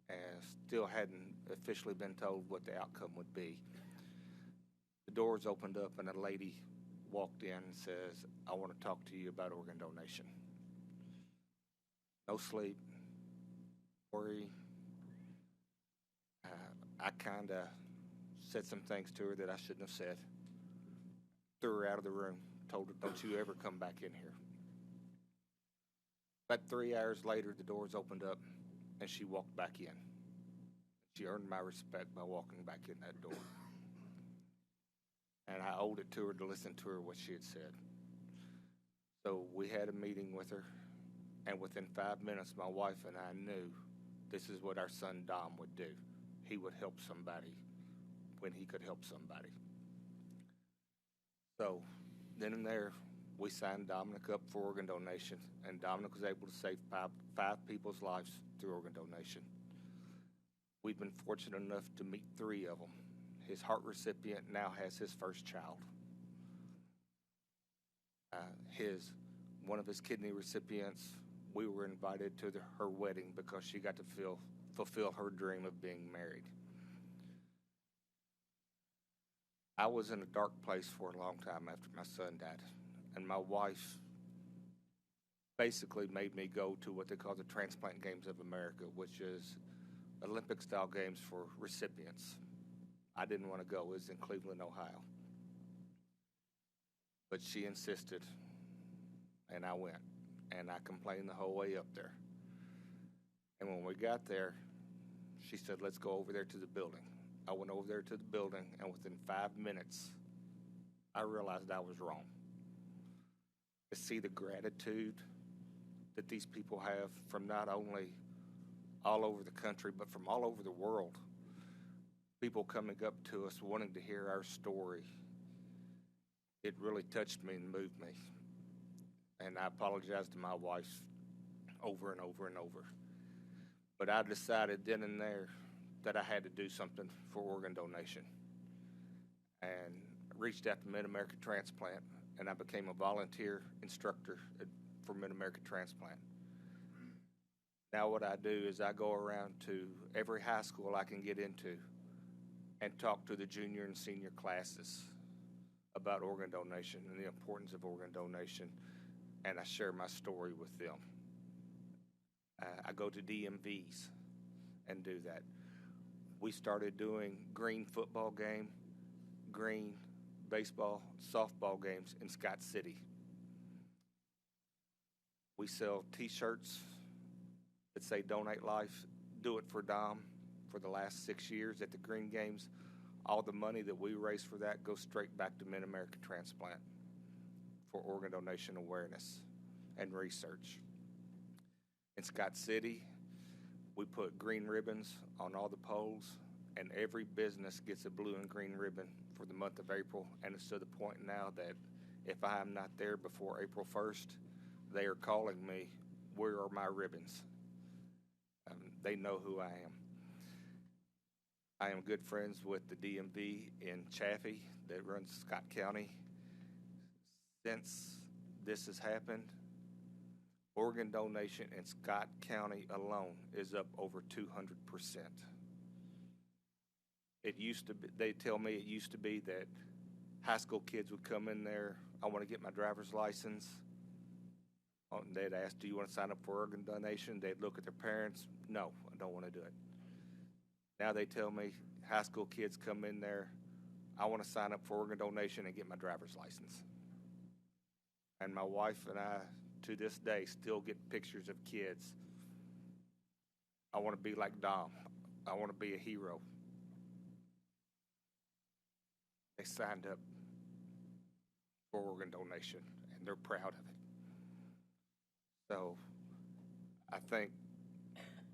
and still hadn't officially been told what the outcome would be. The doors opened up and a lady walked in and says, "I want to talk to you about organ donation." No sleep, worry. I kind of said some things to her that I shouldn't have said. Threw her out of the room, told her, "Don't you ever come back in here." About 3 hours later, the doors opened up, and she walked back in. She earned my respect by walking back in that door. And I owed it to her to listen to her what she had said. So we had a meeting with her, and within 5 minutes, my wife and I knew this is what our son Dom would do. He would help somebody when he could help somebody. So then and there, we signed Dominic up for organ donation, and Dominic was able to save five people's lives through organ donation. We've been fortunate enough to meet 3 of them. His heart recipient now has his first child. One of his kidney recipients, we were invited to her wedding because she got to fulfill her dream of being married. I was in a dark place for a long time after my son died, and my wife basically made me go to what they call the Transplant Games of America, which is Olympic-style games for recipients. I didn't want to go. It was in Cleveland, Ohio. But she insisted, and I went. And I complained the whole way up there. And when we got there, she said, "Let's go over there to the building." I went over there to the building, and within 5 minutes, I realized I was wrong. To see the gratitude that these people have from not only all over the country, but from all over the world. People coming up to us wanting to hear our story. It really touched me and moved me. And I apologized to my wife over and over and over. But I decided then and there that I had to do something for organ donation. And reached out to Mid-America Transplant, and I became a volunteer instructor for Mid-America Transplant. Now what I do is I go around to every high school I can get into and talk to the junior and senior classes about organ donation and the importance of organ donation, and I share my story with them. I go to DMVs and do that. We started doing green football game, green baseball, softball games in Scott City. We sell T-shirts that say "Donate Life, Do It for Dom" for the last 6 years at the Green Games. All the money that we raise for that goes straight back to Mid-America Transplant for organ donation awareness. and research. In Scott City, we put green ribbons on all the poles, and every business gets a blue and green ribbon for the month of April, and it's to the point now that if I am not there before April 1st, they are calling me, where are my ribbons? They know who I am. I am good friends with the DMV in Chaffee that runs Scott County. Since this has happened, organ donation in Scott County alone is up over 200%. It used to be, they tell me it used to be that high school kids would come in there, I want to get my driver's license. And they'd ask, do you want to sign up for organ donation? They'd look at their parents, no, I don't want to do it. Now they tell me, high school kids come in there, I want to sign up for organ donation and get my driver's license. And my wife and I, to this day, still get pictures of kids. I want to be like Dom. I want to be a hero. They signed up for organ donation, and they're proud of it. So I think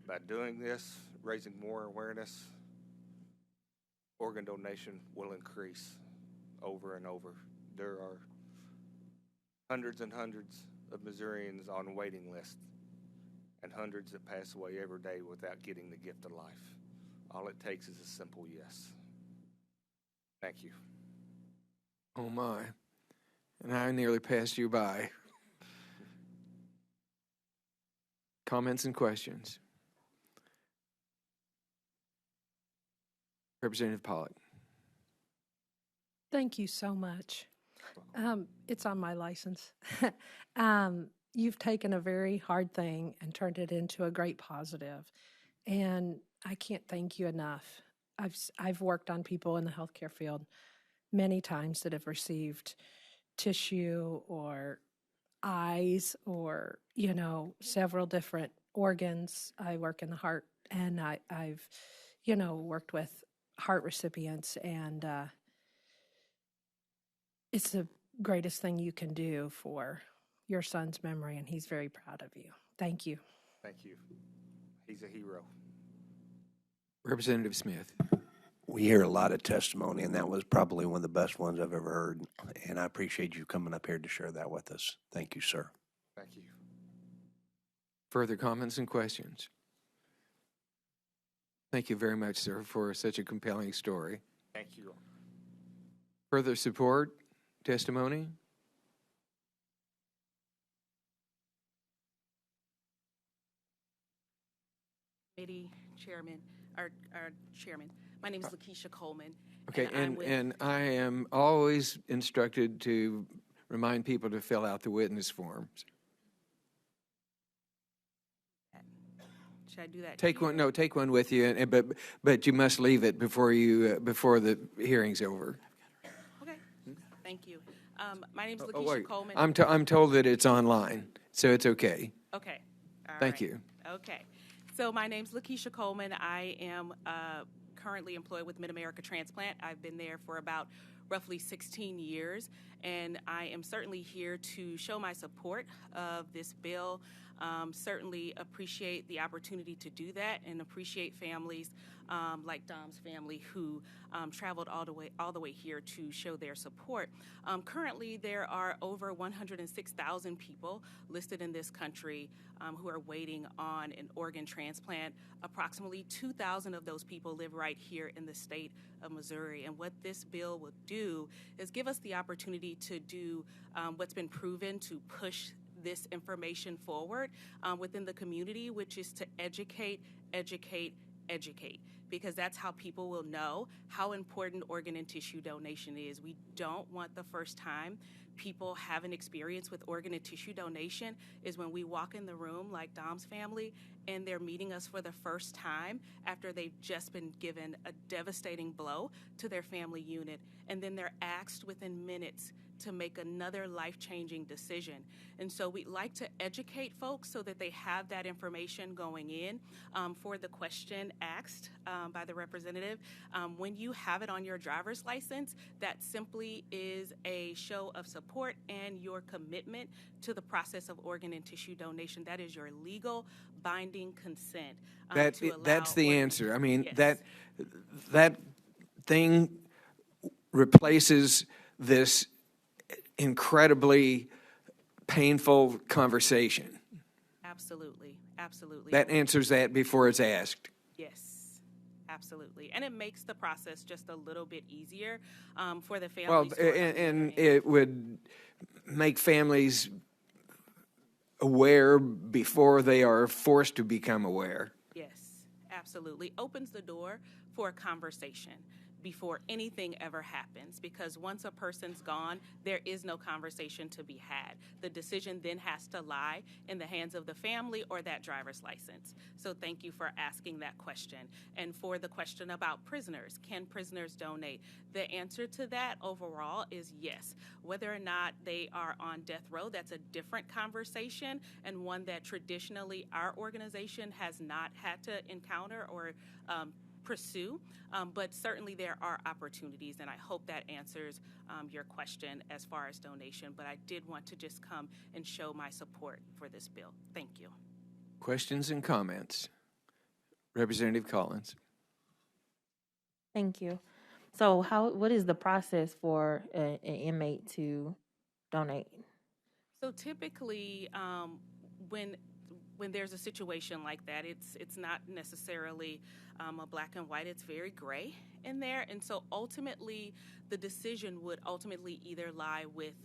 by doing this, raising more awareness, organ donation will increase over and over. There are hundreds and hundreds of Missourians on a waiting list and hundreds that pass away every day without getting the gift of life. All it takes is a simple yes. Thank you. Oh, my. And I nearly passed you by. Comments and questions? Representative Pollock. Thank you so much. It's on my license. You've taken a very hard thing and turned it into a great positive, and I can't thank you enough. I've worked on people in the healthcare field many times that have received tissue or eyes or, several different organs. I work in the heart, and I've worked with heart recipients, and it's the greatest thing you can do for your son's memory, and he's very proud of you. Thank you. Thank you. He's a hero. Representative Smith. We hear a lot of testimony, and that was probably one of the best ones I've ever heard. And I appreciate you coming up here to share that with us. Thank you, sir. Thank you. Further comments and questions? Thank you very much, sir, for such a compelling story. Thank you. Further support, testimony? Committee Chairman, our Chairman. My name is Lakeisha Coleman. Okay, I'm with- and I am always instructed to remind people to fill out the witness forms. Should I do that? Take one. No, take one with you, but you must leave it before the hearing's over. Okay, thank you. My name is Lakeisha Wait. Coleman. I'm told that it's online, so it's okay. Okay. All Thank right. you. Okay. So my name's Lakeisha Coleman. I am currently employed with Mid-America Transplant. I've been there for about roughly 16 years, and I am certainly here to show my support of this bill. Certainly appreciate the opportunity to do that, and appreciate families like Dom's family who traveled all the way here to show their support. Currently, there are over 106,000 people listed in this country who are waiting on an organ transplant. Approximately 2,000 of those people live right here in the state of Missouri. And what this bill will do is give us the opportunity to do what's been proven to push this information forward within the community, which is to educate, because that's how people will know how important organ and tissue donation is. We don't want the first time people have an experience with organ and tissue donation is when we walk in the room like Dom's family and they're meeting us for the first time after they've just been given a devastating blow to their family unit, and then they're asked within minutes to make another life-changing decision. And so we'd like to educate folks so that they have that information going in for the question asked by the representative. When you have it on your driver's license, that simply is a show of support and your commitment to the process of organ and tissue donation. That is your legal binding consent. That's the answer. I mean, Yes. that thing replaces this incredibly painful conversation. Absolutely, absolutely. That answers that before it's asked. Yes, absolutely. And it makes the process just a little bit easier for the Well, families. who are and it would make families aware before they are forced to become aware. Yes, absolutely. Opens the door for a conversation before anything ever happens, because once a person's gone, there is no conversation to be had. The decision then has to lie in the hands of the family or that driver's license. So thank you for asking that question. And for the question about prisoners, can prisoners donate? The answer to that overall is yes. Whether or not they are on death row, that's a different conversation, and one that traditionally our organization has not had to encounter or pursue, but certainly there are opportunities, and I hope that answers your question as far as donation. But I did want to just come and show my support for this bill. Thank you. Questions and comments? Representative Collins. Thank you. So what is the process for an inmate to donate? So typically, when there's a situation like that, it's not necessarily a black and white. It's very gray in there, and so ultimately, the decision would ultimately either lie with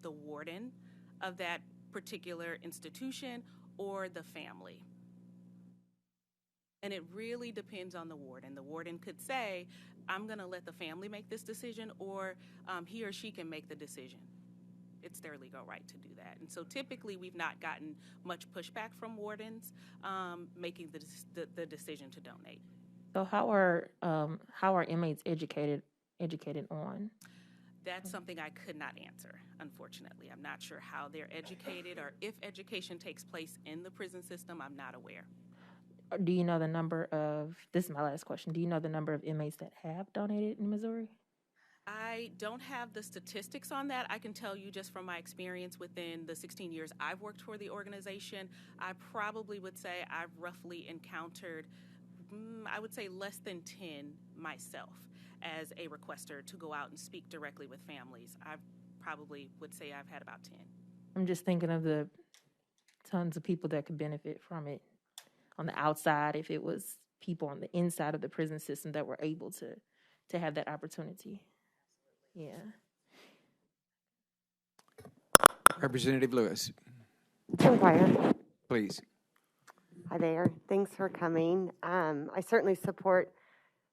the warden of that particular institution or the family. And it really depends on the warden. The warden could say, I'm going to let the family make this decision, or he or she can make the decision. It's their legal right to do that. And so typically we've not gotten much pushback from wardens making the decision to donate. So how are inmates educated on? That's something I could not answer, unfortunately. I'm not sure how they're educated, or if education takes place in the prison system. I'm not aware. Do you know the number of, this is my last question, do you know the number of inmates that have donated in Missouri? I don't have the statistics on that. I can tell you just from my experience within the 16 years I've worked for the organization, I probably would say I've roughly encountered, I would say less than 10 myself as a requester to go out and speak directly with families. I probably would say I've had about 10. I'm just thinking of the tons of people that could benefit from it on the outside if it was people on the inside of the prison system that were able to have that opportunity. Yeah. Representative Lewis, Jim Dwyer. please. Hi there. Thanks for coming. I certainly support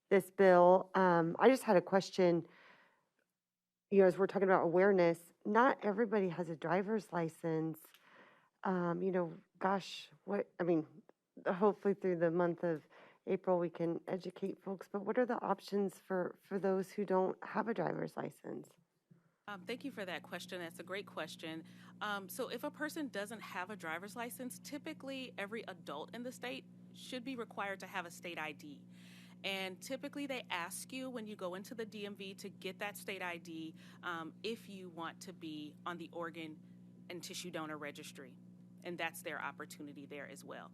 this bill. I just had a question. You know, as we're talking about awareness, not everybody has a driver's license. Hopefully through the month of April we can educate folks, but what are the options for those who don't have a driver's license? Thank you for that question. That's a great question. So if a person doesn't have a driver's license, typically every adult in the state should be required to have a state ID. And typically they ask you when you go into the DMV to get that state ID if you want to be on the organ and tissue donor registry. And that's their opportunity there as well.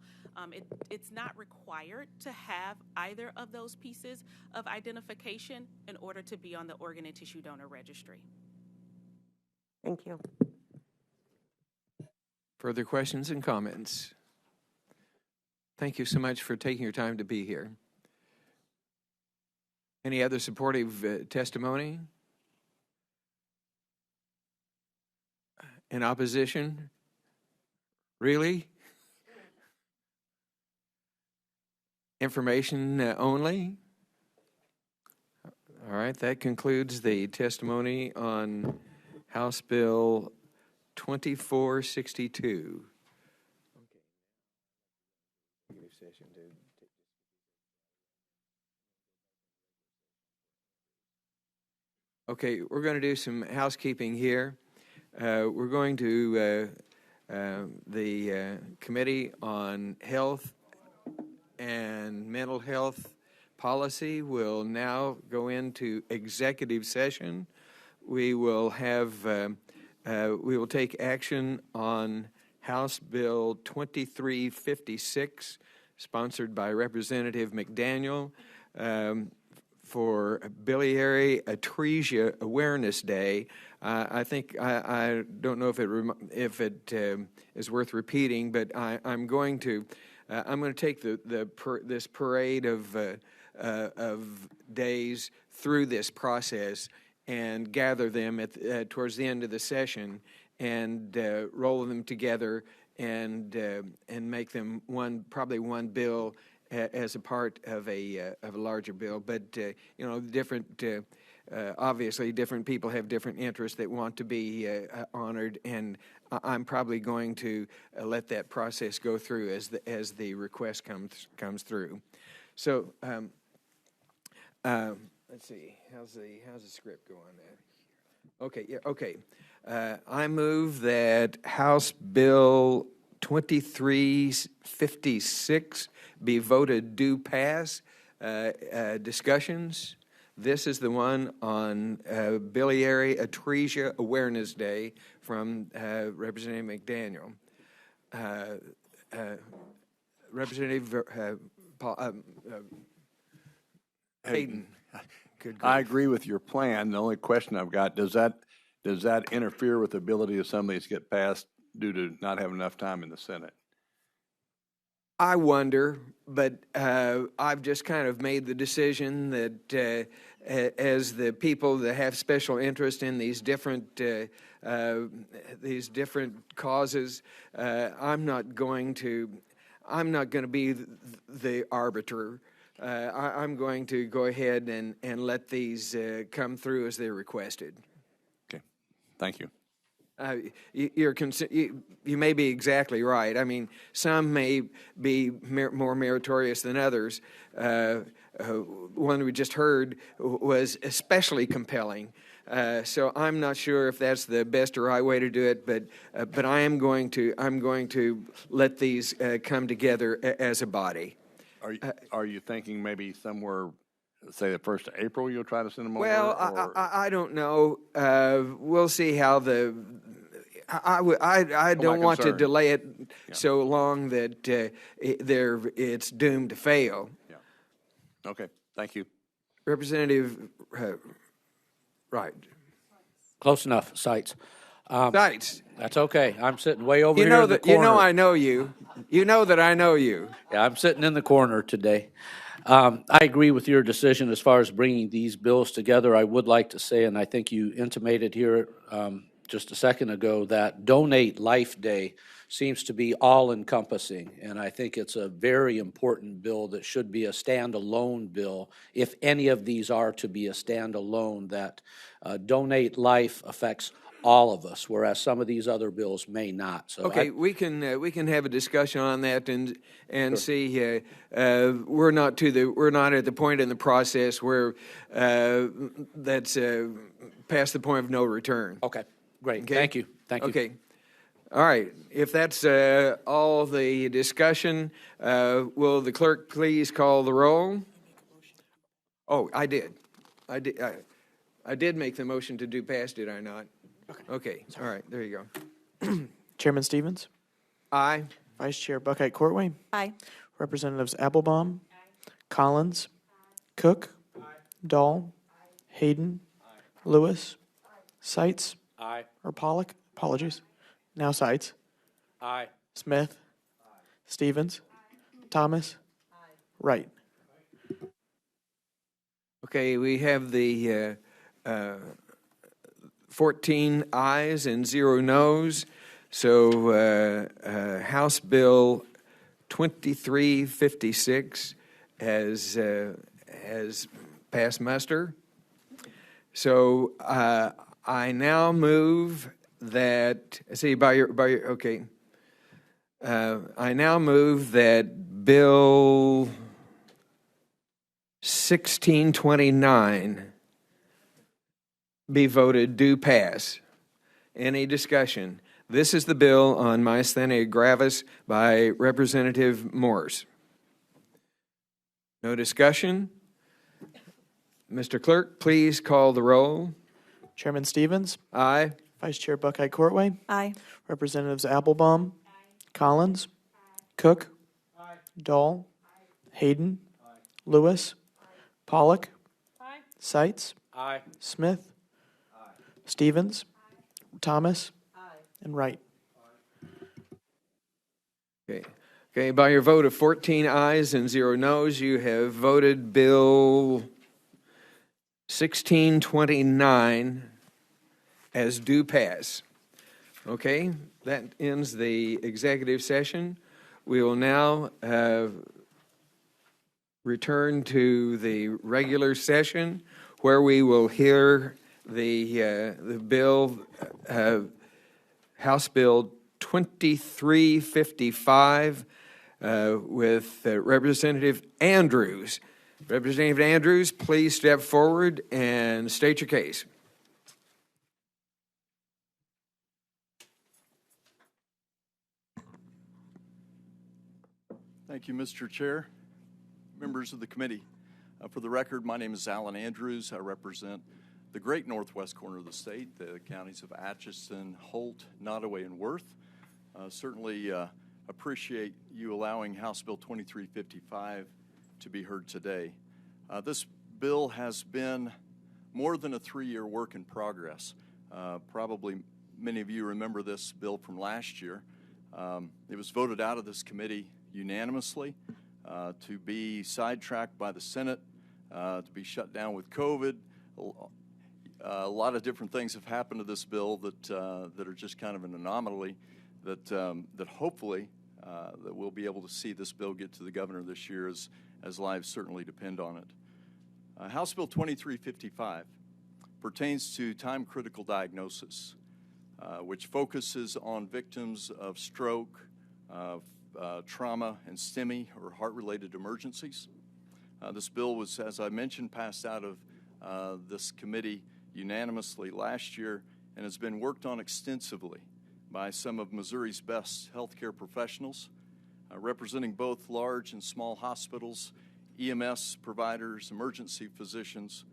It's not required to have either of those pieces of identification in order to be on the organ and tissue donor registry. Thank you. Further questions and comments? Thank you so much for taking your time to be here. Any other supportive testimony? In opposition? Really? Information only? All right, that concludes the testimony on House Bill 2462. Okay, we're going to do some housekeeping here. We're going to the Committee on Health and Mental Health Policy will now go into executive session. We will take action on House Bill 2356, sponsored by Representative McDaniel, for Biliary Atresia Awareness Day. I don't know if it is worth repeating, but I'm going to take this parade of days through this process and gather them towards the end of the session and roll them together and make them probably one bill as a part of a larger bill. But obviously different people have different interests that want to be honored, and I'm probably going to let that process go through as the request comes through. So let's see, how's the script going there? Okay. I move that House Bill 2356 be voted do pass. Discussions. This is the one on Biliary Atresia Awareness Day from Representative McDaniel. Representative Hayden. I agree with your plan. The only question I've got, does that interfere with the ability of some of these to get passed due to not having enough time in the Senate? I wonder, but I've just kind of made the decision that as the people that have special interest in these different causes, I'm not going to be the arbiter. I'm going to go ahead and let these come through as they're requested. Okay, thank you. You may be exactly right. I mean, some may be more meritorious than others. One we just heard was especially compelling. So I'm not sure if that's the best or right way to do it, but I'm going to let these come together as a body. Are you thinking maybe somewhere, say the 1st of April, you'll try to send them well, over? Well, I don't know. We'll see how I don't want to delay it so long that it's doomed to fail. Yeah. Okay. Thank you. Representative Right. Close enough, Sites. Sites. That's okay. I'm sitting way over here in the corner. You know I know you. You know that I know you. Yeah, I'm sitting in the corner today. I agree with your decision as far as bringing these bills together. I would like to say, and I think you intimated here just a second ago, that Donate Life Day seems to be all-encompassing, and I think it's a very important bill that should be a standalone bill, if any of these are to be a standalone, that Donate Life affects all of us, whereas some of these other bills may not. So okay, we can have a discussion on that and sure. See. We're not at the point in the process where that's past the point of no return. Okay, great. Okay? Thank you. Okay. All right. If that's all the discussion, will the clerk please call the roll? Oh, I did. I did make the motion to do pass, did I not? Okay. All right. There you go. Chairman Stevens? Aye. Vice Chair Buckeye Courtway? Aye. Representatives Applebaum? Aye. Collins? Aye. Cook? Aye. Dahl? Aye. Hayden? Aye. Lewis? Aye. Seitz? Aye. Or Pollock? Apologies. Now Seitz? Aye. Smith? Aye. Stevens? Aye. Thomas? Aye. Wright? Okay, we have the 14 ayes and 0 noes. So House Bill 2356 has passed muster. So I now move that. See okay. I now move that Bill 1629 be voted do pass. Any discussion? This is the bill on myasthenia gravis by Representative Morse. No discussion? Mr. Clerk, please call the roll. Chairman Stevens? Aye. Vice Chair Buckeye Courtway? Aye. Representatives Applebaum? Collins? Cook? Dahl? Hayden? Lewis? Pollock? Seitz? Smith? Stevens? Thomas? And Wright. Okay, by your vote of 14 ayes and 0 noes, you have voted Bill 1629 as due pass. Okay, that ends the executive session. We will now return to the regular session where we will hear the bill, House Bill 2355 with Representative Andrews. Representative Andrews, please step forward and state your case. Thank you, Mr. Chair. Members of the committee, for the record, my name is Alan Andrews. I represent the great northwest corner of the state, the counties of Atchison, Holt, Nottoway, and Worth. Certainly appreciate you allowing House Bill 2355 to be heard today. This bill has been more than a 3-year work in progress. Probably many of you remember this bill from last year. It was voted out of this committee unanimously to be sidetracked by the Senate, to be shut down with COVID. A lot of different things have happened to this bill that are just kind of an anomaly that hopefully that we'll be able to see this bill get to the governor this year as lives certainly depend on it. House Bill 2355 pertains to time-critical diagnosis, which focuses on victims of stroke, trauma, and STEMI, or heart-related emergencies. This bill was, as I mentioned, passed out of this committee unanimously last year and has been worked on extensively by some of Missouri's best healthcare professionals, representing both large and small hospitals, EMS providers, emergency physicians,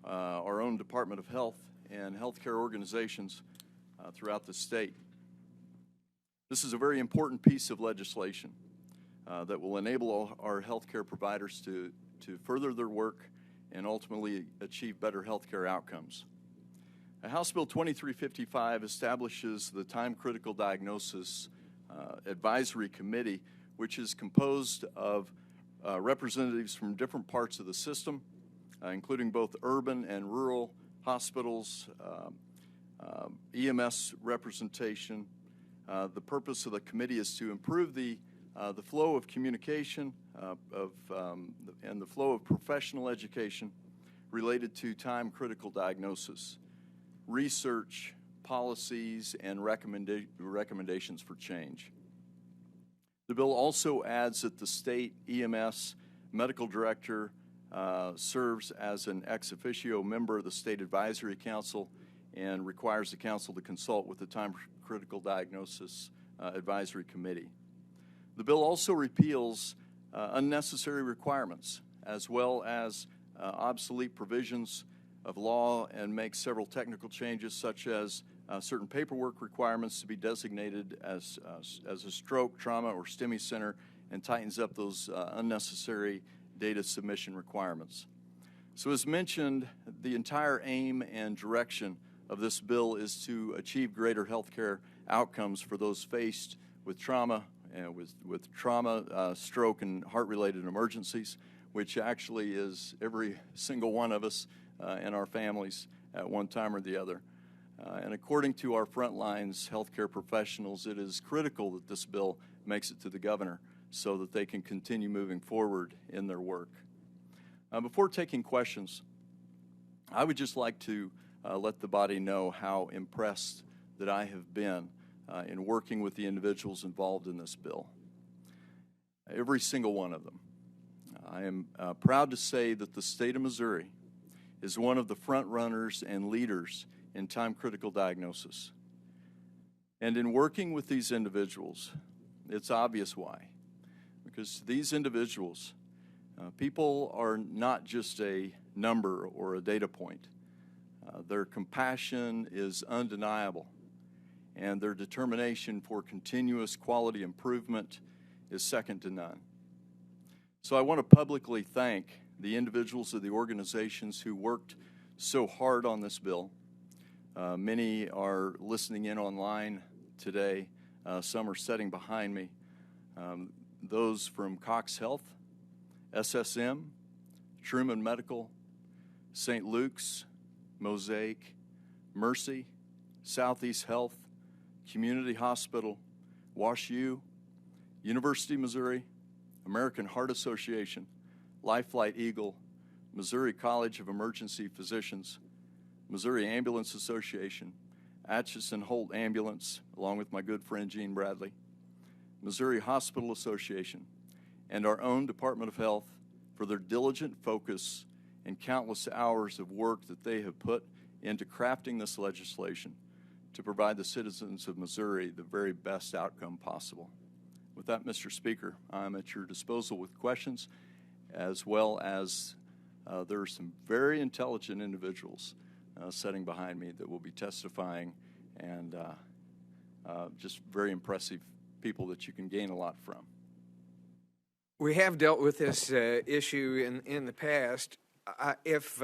our own Department of Health, and healthcare organizations throughout the state. This is a very important piece of legislation that will enable our healthcare providers to further their work and ultimately achieve better healthcare outcomes. House Bill 2355 establishes the Time-Critical Diagnosis Advisory Committee, which is composed of representatives from different parts of the system, including both urban and rural hospitals, EMS representation. The purpose of the committee is to improve the flow of communication and the flow of professional education related to time-critical diagnosis, research, policies, and recommendations for change. The bill also adds that the state EMS medical director serves as an ex officio member of the State Advisory Council and requires the council to consult with the Time-Critical Diagnosis Advisory Committee. The bill also repeals unnecessary requirements as well as obsolete provisions of law and makes several technical changes, such as certain paperwork requirements to be designated as a stroke, trauma, or STEMI center, and tightens up those unnecessary data submission requirements. So as mentioned, the entire aim and direction of this bill is to achieve greater health care outcomes for those faced with trauma, with trauma, stroke, and heart-related emergencies, which actually is every single one of us and our families at one time or the other. And according to our frontlines healthcare professionals, it is critical that this bill makes it to the governor so that they can continue moving forward in their work. Before taking questions, I would just like to let the body know how impressed that I have been in working with the individuals involved in this bill. Every single one of them. I am proud to say that the state of Missouri is one of the front runners and leaders in time-critical diagnosis. And in working with these individuals, it's obvious why. Because these individuals, people are not just a number or a data point. Their compassion is undeniable, and their determination for continuous quality improvement is second to none. So I want to publicly thank the individuals of the organizations who worked so hard on this bill. Many are listening in online today. Some are sitting behind me. Those from Cox Health, SSM, Truman Medical, St. Luke's, Mosaic, Mercy, Southeast Health, Community Hospital, WashU, University of Missouri, American Heart Association, Lifelight Eagle, Missouri College of Emergency Physicians, Missouri Ambulance Association, Atchison Holt Ambulance, along with my good friend Gene Bradley, Missouri Hospital Association, and our own Department of Health for their diligent focus and countless hours of work that they have put into crafting this legislation to provide the citizens of Missouri the very best outcome possible. With that, Mr. Speaker, I'm at your disposal with questions, as well as there are some very intelligent individuals sitting behind me that will be testifying, and just very impressive people that you can gain a lot from. We have dealt with this issue in the past. If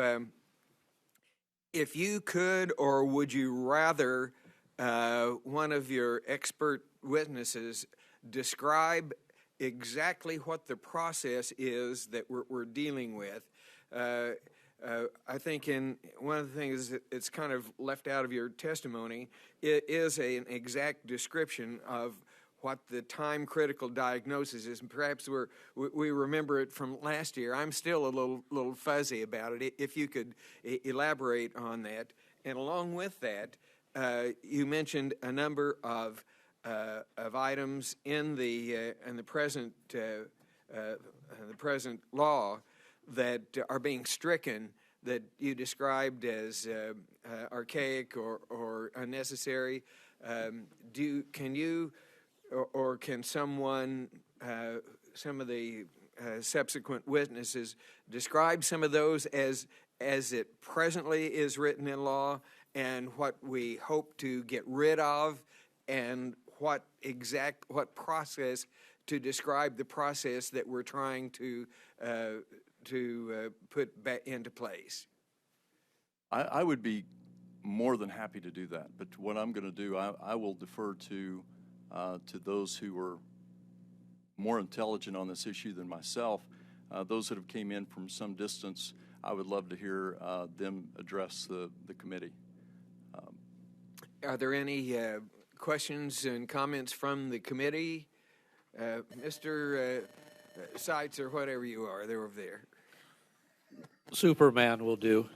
you could, or would you rather one of your expert witnesses describe exactly what the process is that we're dealing with? I think in one of the things that it's kind of left out of your testimony, it is an exact description of what the time-critical diagnosis is. And perhaps we remember it from last year. I'm still a little fuzzy about it. If you could elaborate on that. And along with that, you mentioned a number of items in the present law that are being stricken that you described as archaic or unnecessary. Can you or can someone, some of the subsequent witnesses, describe some of those as it presently is written in law, and what we hope to get rid of, and what process, to describe the process that we're trying to put back into place? I would be more than happy to do that, but what I'm going to do, I will defer to those who are more intelligent on this issue than myself. Those that have came in from some distance, I would love to hear them address the committee. Are there any questions and comments from the committee? Mr. Seitz, or whatever you are, they're over there. Superman will do.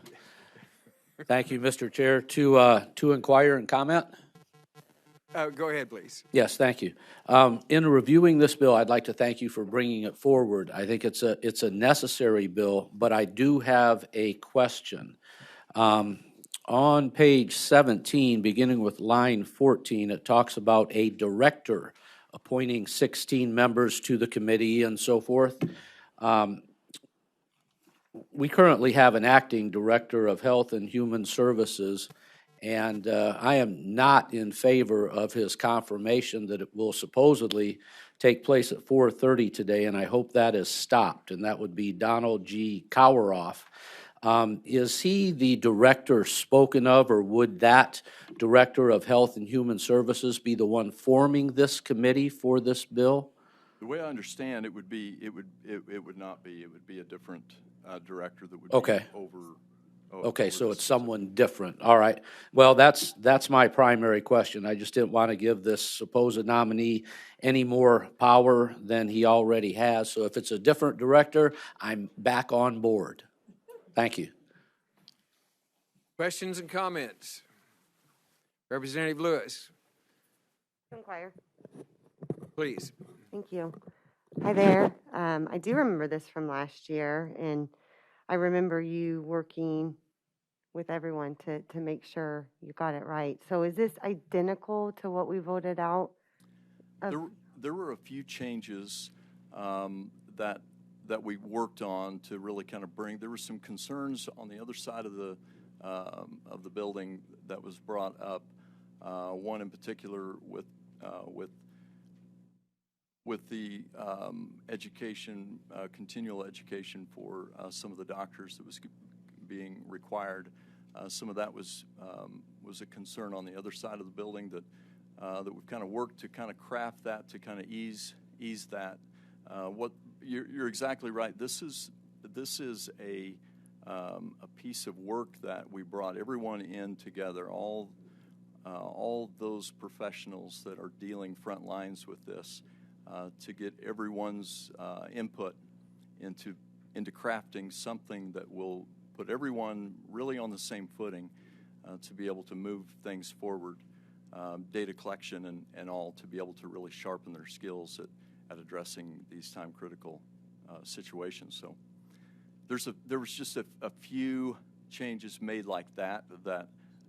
Thank you, Mr. Chair. To inquire and comment? Go ahead, please. Yes, thank you. In reviewing this bill, I'd like to thank you for bringing it forward. I think it's a necessary bill, but I do have a question. On page 17, beginning with line 14, it talks about a director appointing 16 members to the committee and so forth. We currently have an acting director of Health and Human Services, and I am not in favor of his confirmation that it will supposedly take place at 4:30 today, and I hope that is stopped, and that would be Donald G. Coweroff. Is he the director spoken of, or would that director of Health and Human Services be the one forming this committee for this bill? The way I understand it would be, it would not be. It would be a different director that would Okay. be over. Okay, so it's someone different. All right. Well, that's my primary question. I just didn't want to give this supposed nominee any more power than he already has. So if it's a different director, I'm back on board. Thank you. Questions and comments? Representative Lewis, Inquire. please. Thank you. Hi there. I do remember this from last year, and I remember you working with everyone to make sure you got it right. So is this identical to what we voted out? There were a few changes that we worked on to really kind of bring. There were some concerns on the other side of the building that was brought up. One in particular with the education, continual education for some of the doctors that was being required. Some of that was a concern on the other side of the building that we've kind of worked to kind of craft that to kind of ease that. What you're exactly right. This is a piece of work that we brought everyone in together, all those professionals that are dealing front lines with this, to get everyone's input into crafting something that will put everyone really on the same footing to be able to move things forward, data collection and all, to be able to really sharpen their skills at addressing these time-critical situations. So there was just a few changes made like that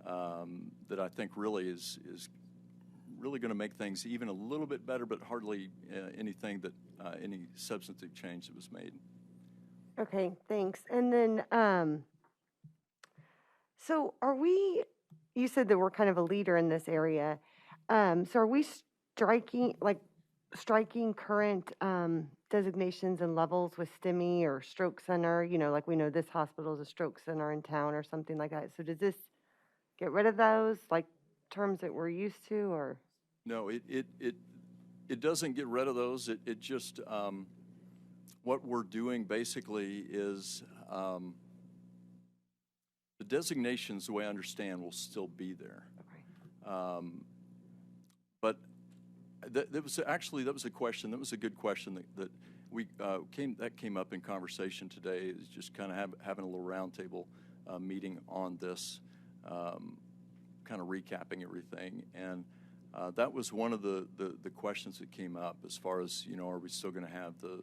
I think really is really going to make things even a little bit better, but hardly anything that any substantive change that was made. Okay, thanks. And then, so you said that we're kind of a leader in this area. So are we striking current designations and levels with STEMI or stroke center? You know, like we know this hospital is a stroke center in town or something like that. So does this get rid of those, like terms that we're used to, or? No, it doesn't get rid of those. It just, what we're doing basically is the designations, the way I understand, will still be there. Okay. But that was a question. That was a good question that we came up in conversation today. Is just kind of having a little roundtable meeting on this, kind of recapping everything, and that was one of the questions that came up as far as, you know, are we still going to have the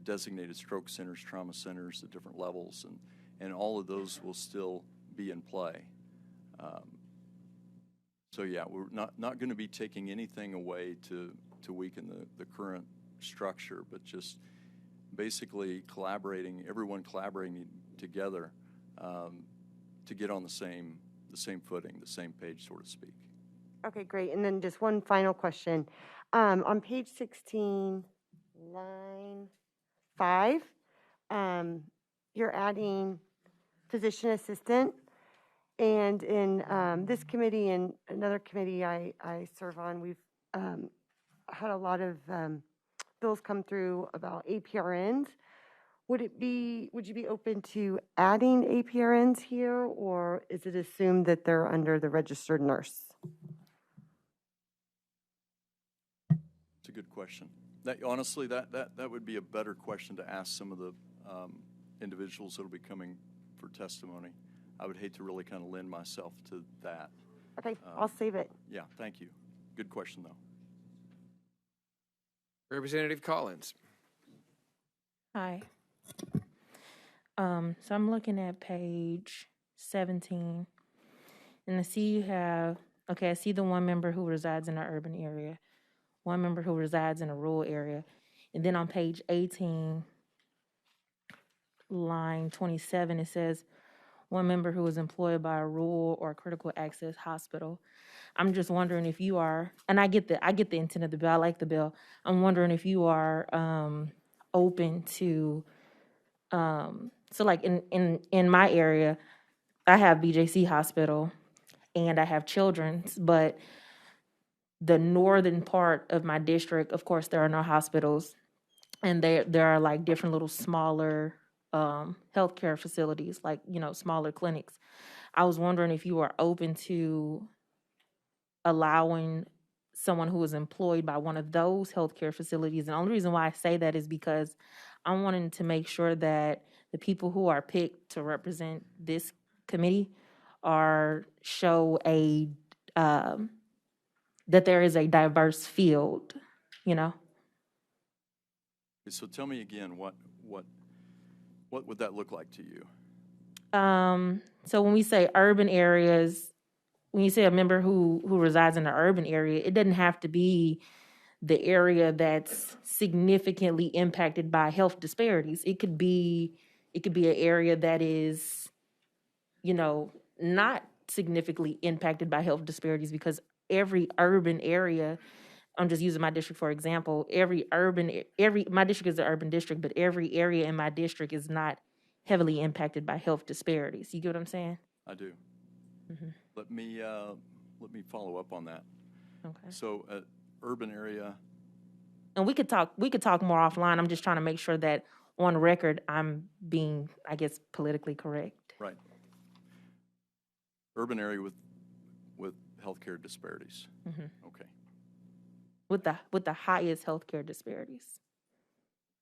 designated stroke centers, trauma centers, the different levels, and all of those will still be in play. So yeah, we're not going to be taking anything away to weaken the current structure, but just basically everyone collaborating together to get on the same footing, the same page, so to speak. Okay, great. And then just one final question. On page 16, line 5, you're adding physician assistant. And in this committee and another committee I serve on, we've had a lot of bills come through about APRNs. Would you be open to adding APRNs here, or is it assumed that they're under the registered nurse? It's a good question. Honestly, that would be a better question to ask some of the individuals that will be coming for testimony. I would hate to really kind of lend myself to that. Okay, I'll save it. Yeah, thank you. Good question, though. Representative Collins. Hi. So I'm looking at page 17, and I see I see the one member who resides in an urban area, one member who resides in a rural area, and then on page 18, line 27, it says one member who is employed by a rural or critical access hospital. I'm just wondering if you are, and I get the intent of the bill. I like the bill. I'm wondering if you are open to, so like in my area, I have BJC Hospital and I have Children's, but the northern part of my district, of course, there are no hospitals, and there are like different little smaller healthcare facilities, like, you know, smaller clinics. I was wondering if you are open to allowing someone who is employed by one of those healthcare facilities. And the only reason why I say that is because I'm wanting to make sure that the people who are picked to represent this committee show that there is a diverse field, you know? So tell me again, what would that look like to you? So when we say urban areas, when you say a member who resides in an urban area, it doesn't have to be the area that's significantly impacted by health disparities. It could be an area that is, not significantly impacted by health disparities, because every urban area, I'm just using my district for example, my district is an urban district, but every area in my district is not heavily impacted by health disparities. You get what I'm saying? I do. Mm-hmm. Let me follow up on that. Okay. So, urban area. And we could talk more offline. I'm just trying to make sure that on record I'm being, I guess, politically correct. Right. Urban area with healthcare disparities. Mm-hmm. Okay. With the highest healthcare disparities.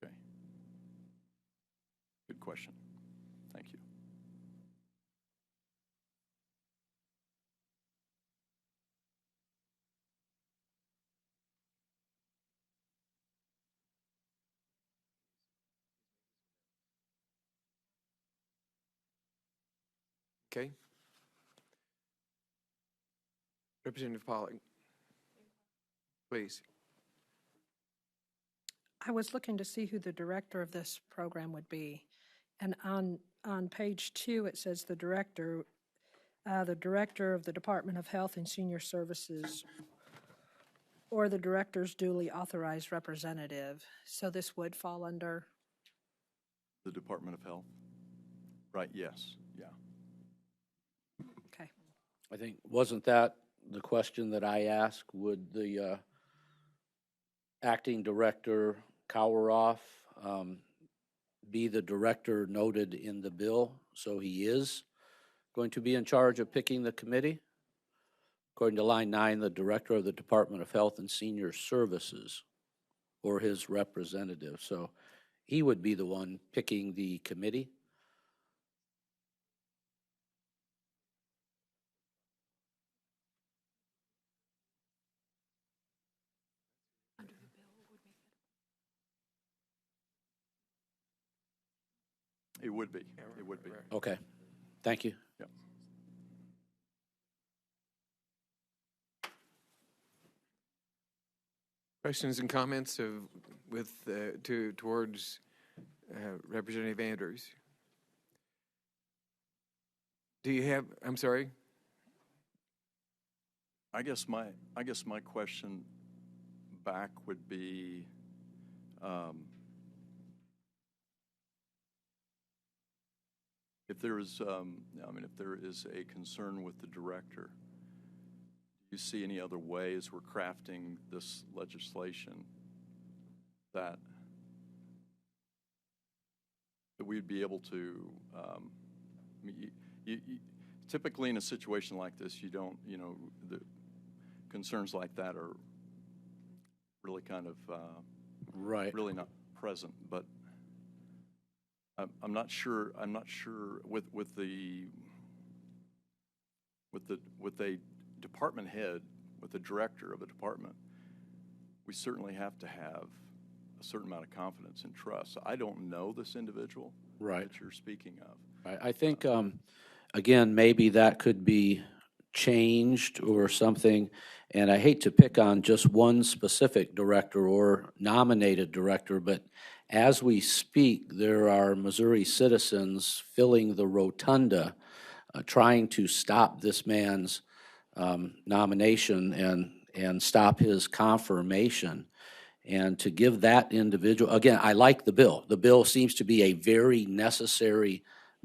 Okay. Good question. Thank you. Okay. Representative Pollock, please. I was looking to see who the director of this program would be. And on page 2, it says the director of the Department of Health and Senior Services, or the director's duly authorized representative. So this would fall under? The Department of Health. Right, yes, yeah. Okay. I think, wasn't that the question that I asked? Would the acting director Coweroff be the director noted in the bill? So he is going to be in charge of picking the committee? According to line 9, the director of the Department of Health and Senior Services, or his representative. So he would be the one picking the committee. It would be. It would be. Okay. Thank you. Yep. Questions and comments towards Representative Andrews? Do you have? I'm sorry. I guess my question back would be, if there is, if there is a concern with the director, do you see any other way as we're crafting this legislation that we'd be able to? Typically in a situation like this, you don't, the concerns like that are really kind of right, really not present. But I'm not sure with a department head, with the director of a department, we certainly have to have a certain amount of confidence and trust. I don't know this individual right. that you're speaking of. I think, again, maybe that could be changed or something. And I hate to pick on just one specific director or nominated director, but as we speak, there are Missouri citizens filling the rotunda, trying to stop this man's nomination and stop his confirmation. And to give that individual, again, I like the bill. The bill seems to be a very necessary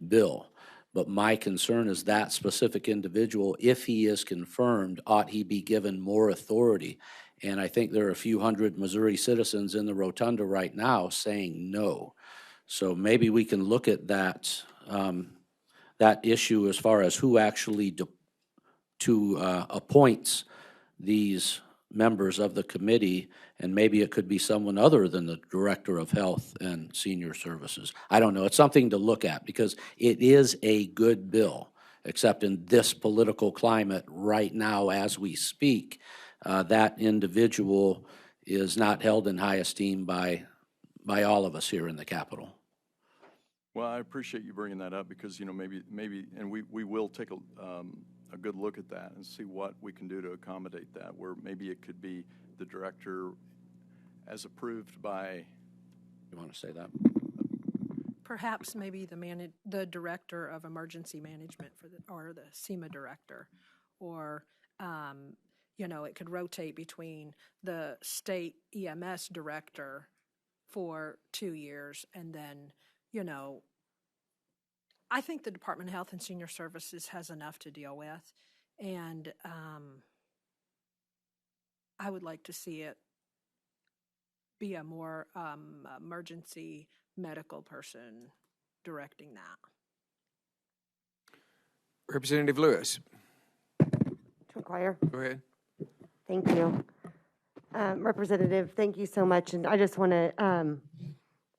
bill. But my concern is that specific individual, if he is confirmed, ought he be given more authority? And I think there are a few hundred Missouri citizens in the rotunda right now saying no. So maybe we can look at that that issue as far as who actually appoints these members of the committee, and maybe it could be someone other than the Director of Health and Senior Services. I don't know. It's something to look at because it is a good bill, except in this political climate right now as we speak, that individual is not held in high esteem by all of us here in the Capitol. Well, I appreciate you bringing that up because, maybe, and we will take a good look at that and see what we can do to accommodate that, where maybe it could be the director as approved by. You want to say that? Perhaps maybe the director of emergency management or the SEMA director, or it could rotate between the state EMS director for 2 years, and then I think the Department of Health and Senior Services has enough to deal with, and I would like to see it be a more emergency medical person directing that. Representative Lewis. Choir. Go ahead. Thank you. Representative, thank you so much. And I just want to,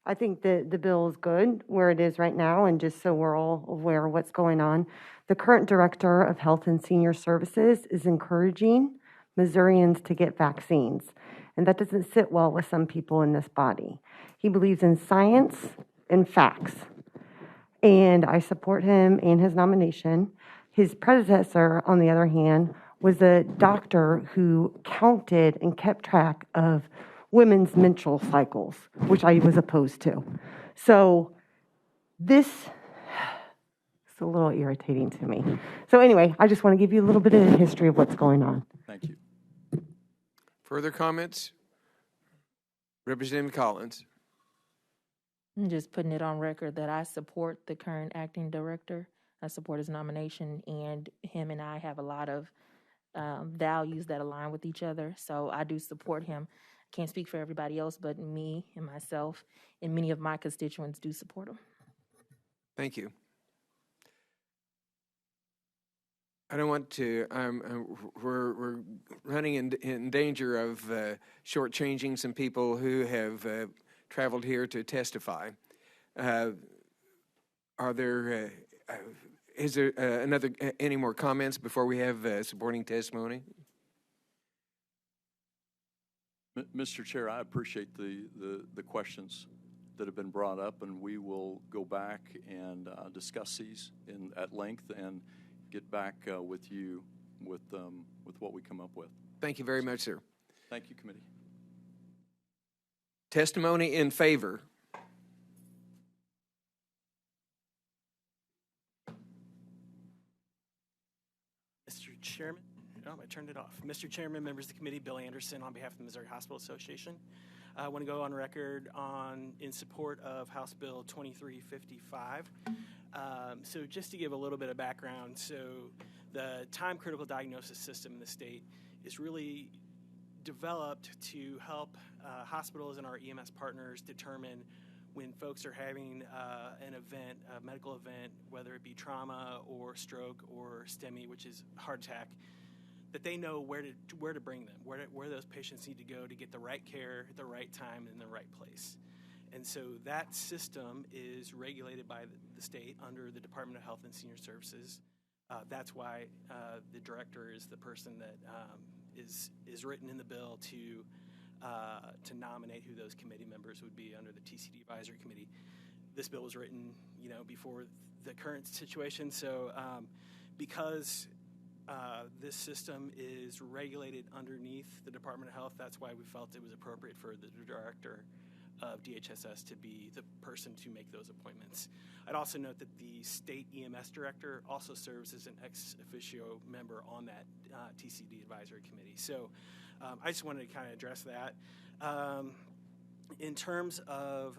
I think the bill is good where it is right now, and just so we're all aware of what's going on. The current director of Health and Senior Services is encouraging Missourians to get vaccines, and that doesn't sit well with some people in this body. He believes in science and facts, and I support him and his nomination. His predecessor, on the other hand, was a doctor who counted and kept track of women's menstrual cycles, which I was opposed to. So this is a little irritating to me. So anyway, I just want to give you a little bit of the history of what's going on. Thank you. Further comments? Representative Collins. I'm just putting it on record that I support the current acting director. I support his nomination, and him and I have a lot of values that align with each other. So I do support him. I can't speak for everybody else, but me and myself and many of my constituents do support him. Thank you. I don't want to, we're running in danger of shortchanging some people who have traveled here to testify. Are there, is there any more comments before we have supporting testimony? Mr. Chair, I appreciate the questions that have been brought up, and we will go back and discuss these at length and get back with you with what we come up with. Thank you very much, sir. Thank you, committee. Testimony in favor. Mr. Chairman, I turned it off. Mr. Chairman, members of the committee, Bill Anderson on behalf of the Missouri Hospital Association. I want to go on record in support of House Bill 2355. So just to give a little bit of background, so the time-critical diagnosis system in the state is really developed to help hospitals and our EMS partners determine when folks are having an event, a medical event, whether it be trauma or stroke or STEMI, which is heart attack, that they know where to bring them, where those patients need to go to get the right care at the right time and in the right place. And so that system is regulated by the state under the Department of Health and Senior Services. That's why the director is the person that is written in the bill to nominate who those committee members would be under the TCD Advisory Committee. This bill was written, before the current situation. So because this system is regulated underneath the Department of Health, that's why we felt it was appropriate for the director of DHSS to be the person to make those appointments. I'd also note that the state EMS director also serves as an ex officio member on that TCD Advisory Committee. So I just wanted to kind of address that. In terms of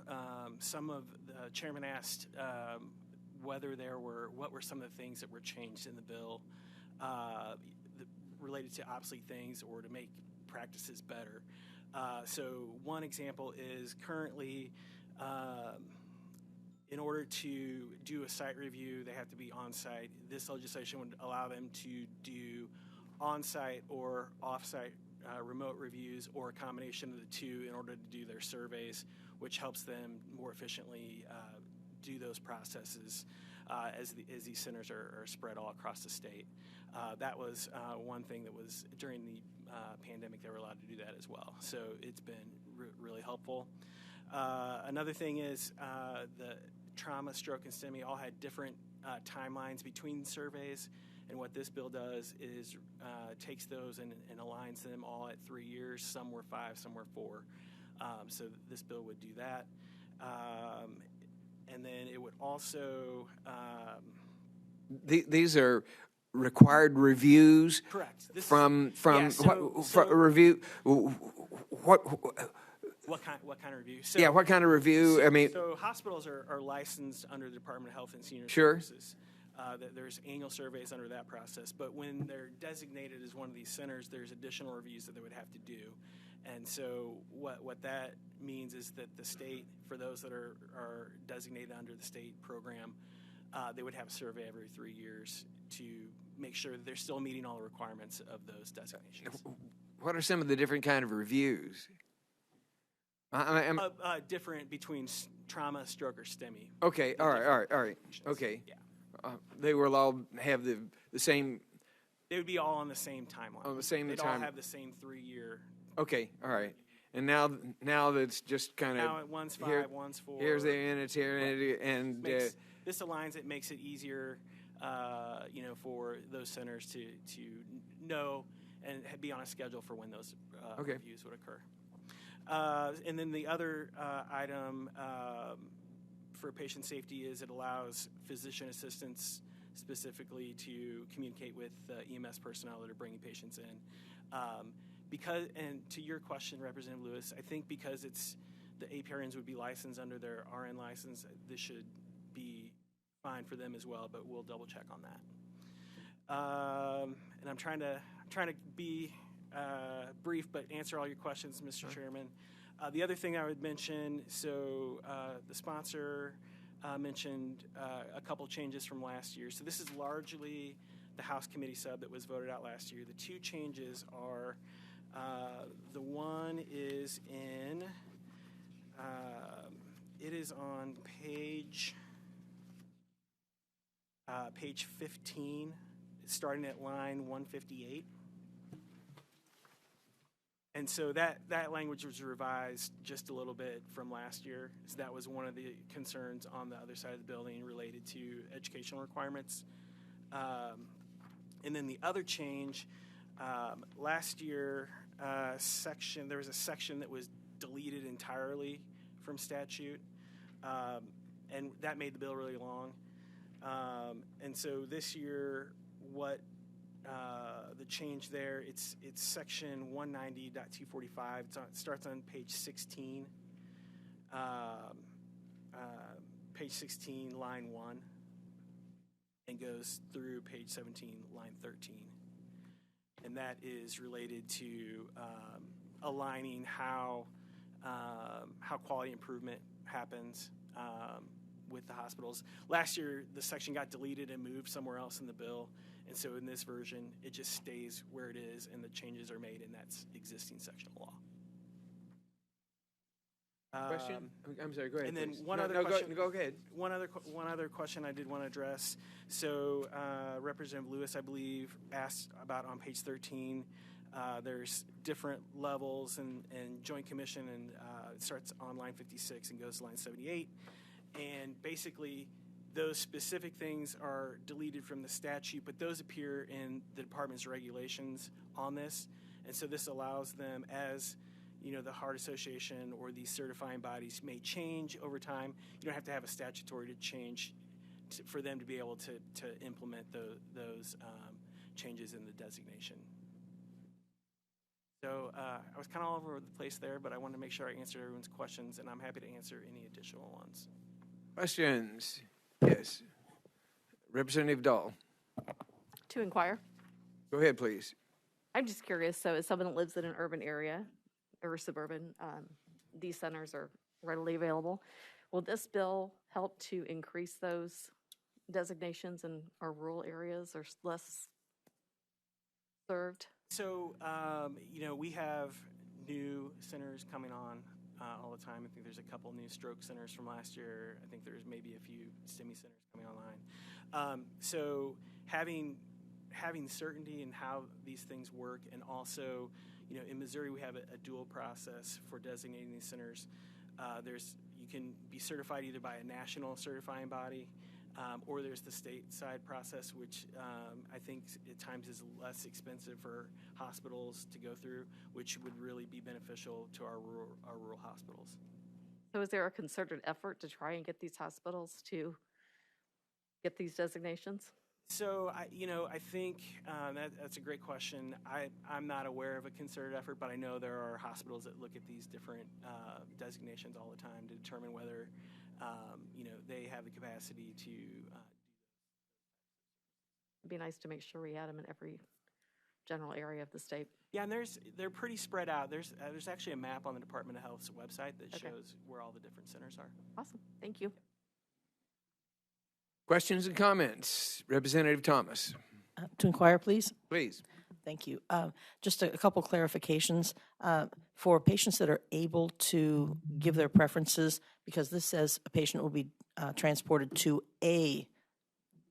some of the chairman asked what were some of the things that were changed in the bill related to obsolete things or to make practices better. So one example is currently, in order to do a site review, they have to be on-site. This legislation would allow them to do on-site or off-site remote reviews, or a combination of the two, in order to do their surveys, which helps them more efficiently do those processes as these centers are spread all across the state. That was one thing that was during the pandemic, they were allowed to do that as well. So it's been really helpful. Another thing is the trauma, stroke, and STEMI all had different timelines between surveys. And what this bill does is takes those and aligns them all at 3 years. Some were 5, some were 4. So this bill would do that. And then it would also... These are required reviews. Correct. From so review. What kind of review? Yeah, what kind of review? I mean, so hospitals are licensed under the Department of Health and Senior Sure. Services. There's annual surveys under that process. But when they're designated as one of these centers, there's additional reviews that they would have to do. And so what that means is that the state, for those that are designated under the state program, they would have a survey every 3 years to make sure that they're still meeting all the requirements of those designations. what are some of the different kind of reviews? Different between trauma, stroke, or STEMI. Okay, all right. Okay. Yeah. They will all have the same... They would be all on the same timeline. On the same They'd time. all have the same 3-year. Okay, all right. And now that's just kind of... Now one's 5, one's 4. Here's the and it's here, and this aligns it, makes it easier, for those centers to know and be on a schedule for when those reviews would occur. And then the other item for patient safety is it allows physician assistants specifically to communicate with EMS personnel that are bringing patients in. Because, and to your question, Representative Lewis, I think because it's the APRNs would be licensed under their RN license, this should be fine for them as well, but we'll double check on that. And I'm trying to be brief, but answer all your questions, Mr. Chairman. The other thing I would mention, so the sponsor mentioned a couple changes from last year. So this is largely the House Committee sub that was voted out last year. The two changes are, the one is in, it is on page 15, starting at line 158. And so that language was revised just a little bit from last year. So that was one of the concerns on the other side of the building related to educational requirements. And then the other change, last year, there was a section that was deleted entirely from statute, and that made the bill really long. And so this year, the change there, it's section 190.245. It starts on page 16, line 1, and goes through page 17, line 13. And that is related to aligning how quality improvement happens with the hospitals. Last year, the section got deleted and moved somewhere else in the bill. And so in this version, it just stays where it is, and the changes are made in that existing section of law. Question? I'm sorry, go ahead. And then please. one other question. Go ahead. One other question I did want to address. So Representative Lewis, I believe, asked about on page 13. There's different levels and Joint Commission, and it starts on line 56 and goes to line 78. And basically, those specific things are deleted from the statute, but those appear in the department's regulations on this. And so this allows them, as the Heart Association or these certifying bodies may change over time. You don't have to have a statutory to change for them to be able to implement those changes in the designation. So I was kind of all over the place there, but I wanted to make sure I answered everyone's questions, and I'm happy to answer any additional ones. Questions? Yes. Representative Dahl. To inquire. Go ahead, please. I'm just curious, so as someone that lives in an urban area or suburban, these centers are readily available. Will this bill help to increase those designations in our rural areas or less served? So, we have new centers coming on all the time. I think there's a couple new stroke centers from last year. I think there's maybe a few STEMI centers coming online. So having certainty in how these things work, and also, in Missouri we have a dual process for designating these centers. There's, you can be certified either by a national certifying body, or there's the stateside process, which I think at times is less expensive for hospitals to go through, which would really be beneficial to our rural hospitals. So is there a concerted effort to try and get these hospitals to get these designations? So, I think that's a great question. I'm not aware of a concerted effort, but I know there are hospitals that look at these different designations all the time to determine whether, they have the capacity to. It'd be nice to make sure we had them in every general area of the state. Yeah, and they're pretty spread out. There's actually a map on the Department of Health's website that shows where all the different centers are. Awesome. Thank you. Questions and comments? Representative Thomas. To inquire, please. Please. Thank you. Just a couple clarifications. For patients that are able to give their preferences, because this says a patient will be transported to a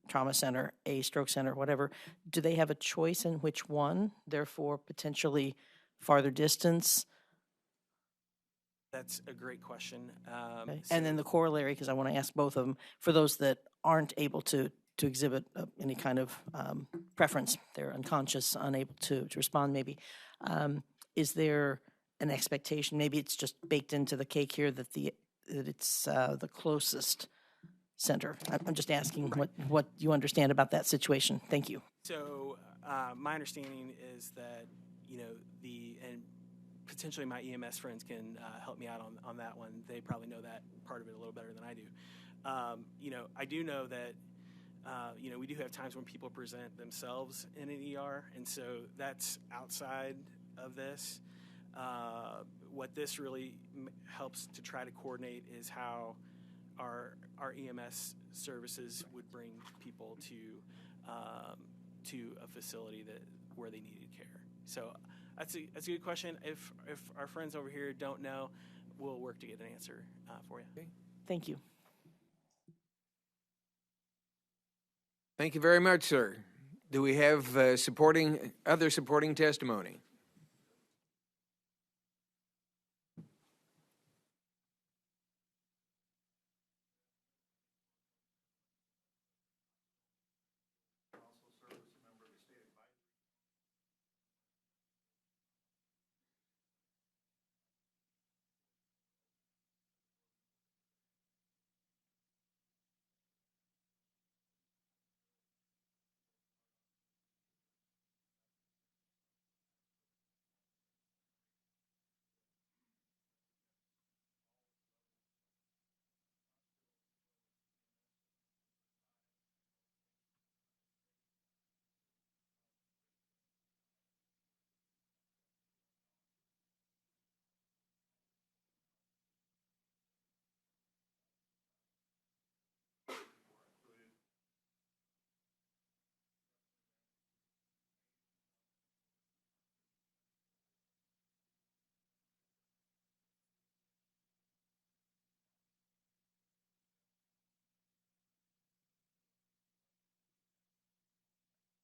trauma center, a stroke center, whatever, do they have a choice in which one, therefore potentially farther distance? That's a great question. Okay. And then the corollary, because I want to ask both of them, for those that aren't able to exhibit any kind of preference, they're unconscious, unable to respond maybe, is there an expectation, maybe it's just baked into the cake here, that it's the closest center? I'm just asking what you understand about that situation. Thank you. So my understanding is that, and potentially my EMS friends can help me out on that one. They probably know that part of it a little better than I do. I do know that, we do have times when people present themselves in an ER, and so that's outside of this. What this really helps to try to coordinate is how our EMS services would bring people to a facility where they needed care. So that's a good question. If our friends over here don't know, we'll work to get an answer for you. Okay. Thank you. Thank you very much, sir. Do we have other supporting testimony?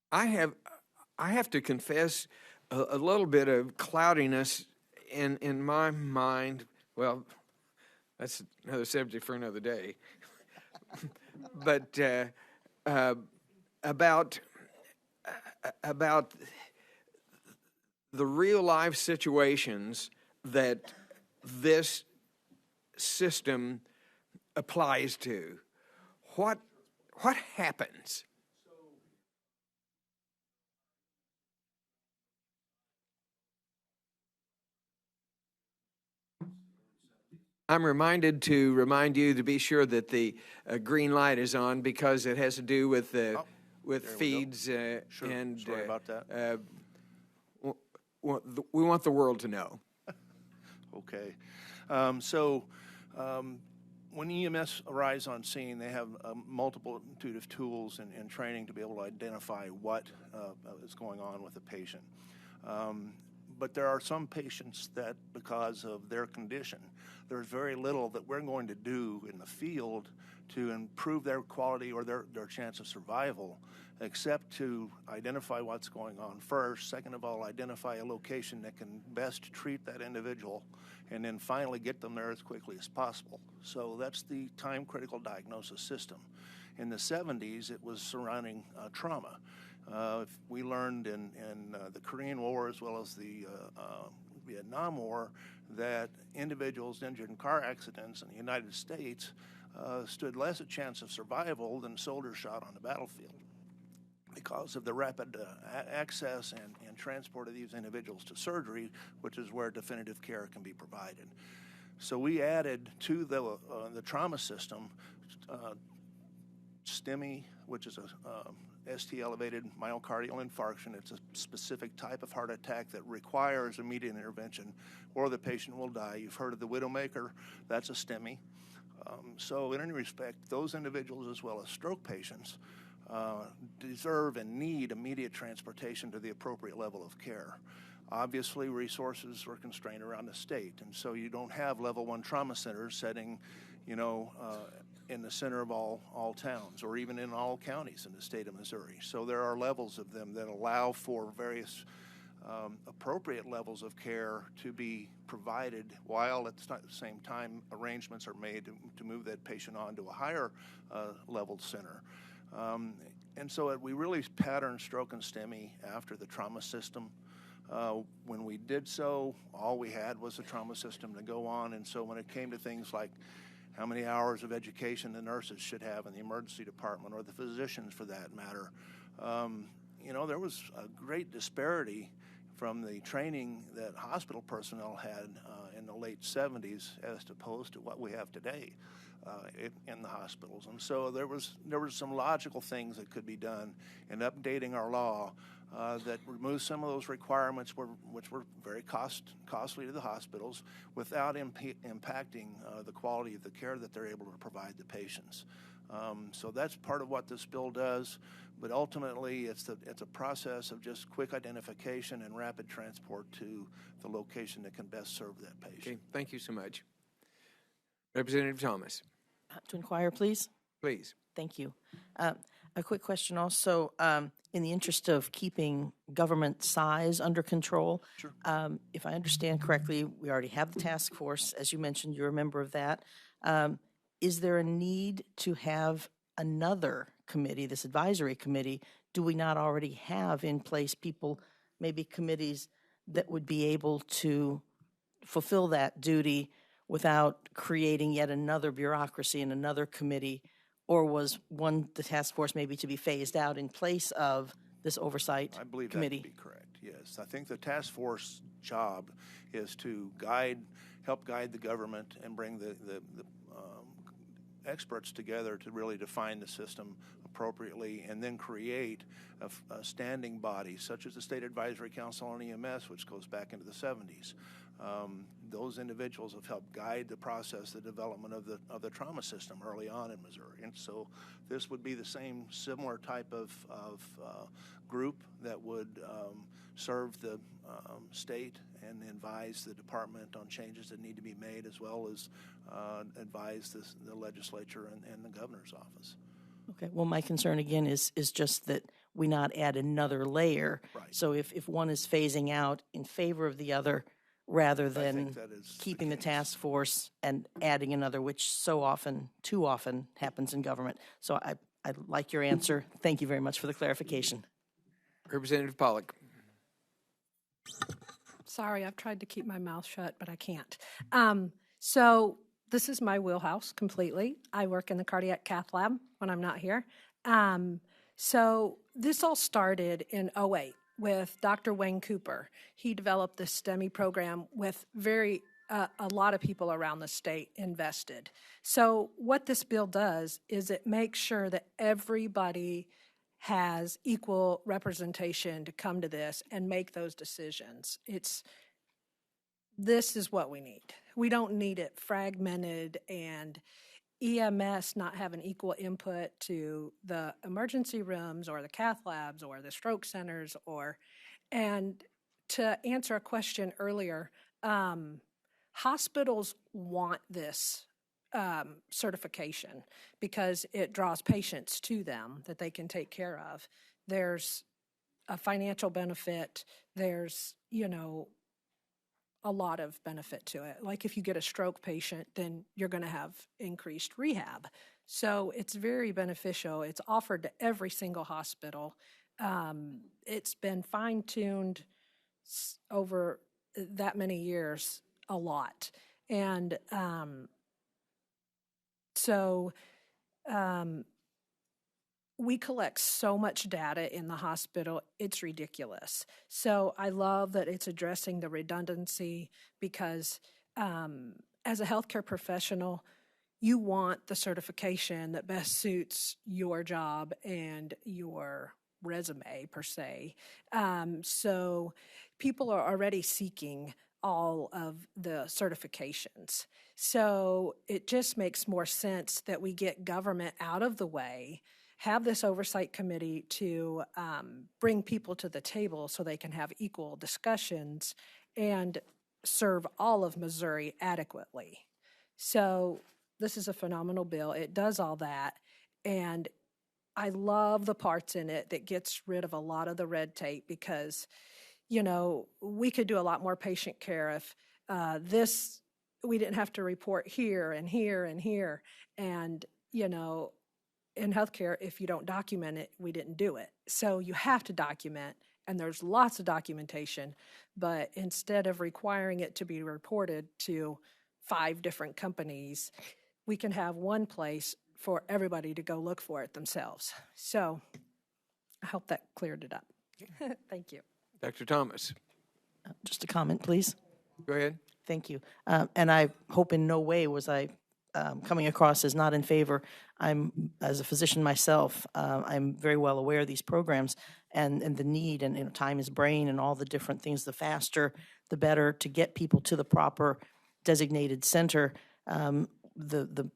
I have to confess a little bit of cloudiness in my mind. Well, that's another subject for another day. But about the real life situations that this system applies to. What happens? I'm reminded to remind you to be sure that the green light is on, because it has to do with feeds Sure. and Sorry about that. we want the world to know. Okay. When EMS arrives on scene, they have a multitude of tools and training to be able to identify what is going on with the patient. But there are some patients that, because of their condition, there's very little that we're going to do in the field to improve their quality or their chance of survival, except to identify what's going on first. Second of all, identify a location that can best treat that individual, and then finally get them there as quickly as possible. So that's the time-critical diagnosis system. In the 70s, it was surrounding trauma. We learned in the Korean War as well as the Vietnam War that individuals injured in car accidents in the United States stood less a chance of survival than soldiers shot on the battlefield because of the rapid access and transport of these individuals to surgery, which is where definitive care can be provided. So we added to the trauma system STEMI, which is a ST-elevated myocardial infarction. It's a specific type of heart attack that requires immediate intervention or the patient will die. You've heard of the Widowmaker, that's a STEMI. So in any respect, those individuals as well as stroke patients deserve and need immediate transportation to the appropriate level of care. Obviously, resources are constrained around the state, and so you don't have level 1 trauma centers setting, in the center of all towns or even in all counties in the state of Missouri. So there are levels of them that allow for various appropriate levels of care to be provided while at the same time arrangements are made to move that patient on to a higher level center. And so we really patterned stroke and STEMI after the trauma system. When we did so, all we had was a trauma system to go on, and so when it came to things like how many hours of education the nurses should have in the emergency department or the physicians for that matter, there was a great disparity from the training that hospital personnel had in the late 70s as opposed to what we have today in the hospitals. And so there was some logical things that could be done in updating our law that removes some of those requirements which were very costly to the hospitals without impacting the quality of the care that they're able to provide the patients. So that's part of what this bill does, but ultimately it's a process of just quick identification and rapid transport to the location that can best serve that patient. Okay, thank you so much. Representative Thomas. To inquire, please. Please. Thank you. A quick question also, in the interest of keeping government size under control. Sure. If I understand correctly, we already have the task force. As you mentioned, you're a member of that. Is there a need to have another committee, this advisory committee? Do we not already have in place people, maybe committees that would be able to fulfill that duty without creating yet another bureaucracy and another committee? Or was the task force maybe to be phased out in place of this oversight committee? I believe that to be correct, yes. I think the task force job is to help guide the government and bring the experts together to really define the system appropriately and then create a standing body such as the State Advisory Council on EMS, which goes back into the 70s. Those individuals have helped guide the process, the development of the trauma system early on in Missouri. And so this would be the similar type of group that would serve the state and advise the department on changes that need to be made, as well as advise the legislature and the governor's office. Okay, well, my concern again is just that we not add another layer. Right. So if one is phasing out in favor of the other, rather than keeping the task force and adding another, which too often happens in government. So I like your answer. Thank you very much for the clarification. Representative Pollack. Sorry, I've tried to keep my mouth shut, but I can't. So this is my wheelhouse completely. I work in the cardiac cath lab when I'm not here. So this all started in 2008. With Dr. Wayne Cooper. He developed this STEMI program with a lot of people around the state invested. So what this bill does is it makes sure that everybody has equal representation to come to this and make those decisions. This is what we need. We don't need it fragmented and EMS not having equal input to the emergency rooms or the cath labs or the stroke centers and to answer a question earlier, hospitals want this certification because it draws patients to them that they can take care of. There's a financial benefit. There's, a lot of benefit to it. Like if you get a stroke patient, then you're going to have increased rehab. So it's very beneficial. It's offered to every single hospital. It's been fine-tuned over that many years a lot. And we collect so much data in the hospital, it's ridiculous. So I love that it's addressing the redundancy because as a healthcare professional, you want the certification that best suits your job and your resume per se. So people are already seeking all of the certifications. So it just makes more sense that we get government out of the way, have this oversight committee to bring people to the table so they can have equal discussions and serve all of Missouri adequately. So this is a phenomenal bill. It does all that. And I love the parts in it that gets rid of a lot of the red tape because, we could do a lot more patient care if we didn't have to report here and here and here. And, in healthcare, if you don't document it, we didn't do it. So you have to document, and there's lots of documentation, but instead of requiring it to be reported to 5 different companies, we can have one place for everybody to go look for it themselves. So I hope that cleared it up. Thank you. Dr. Thomas. Just a comment, please. Go ahead. Thank you. And I hope in no way was I coming across as not in favor. As a physician myself, I'm very well aware of these programs and the need, and time is brain and all the different things. The faster, the better to get people to the proper designated center. The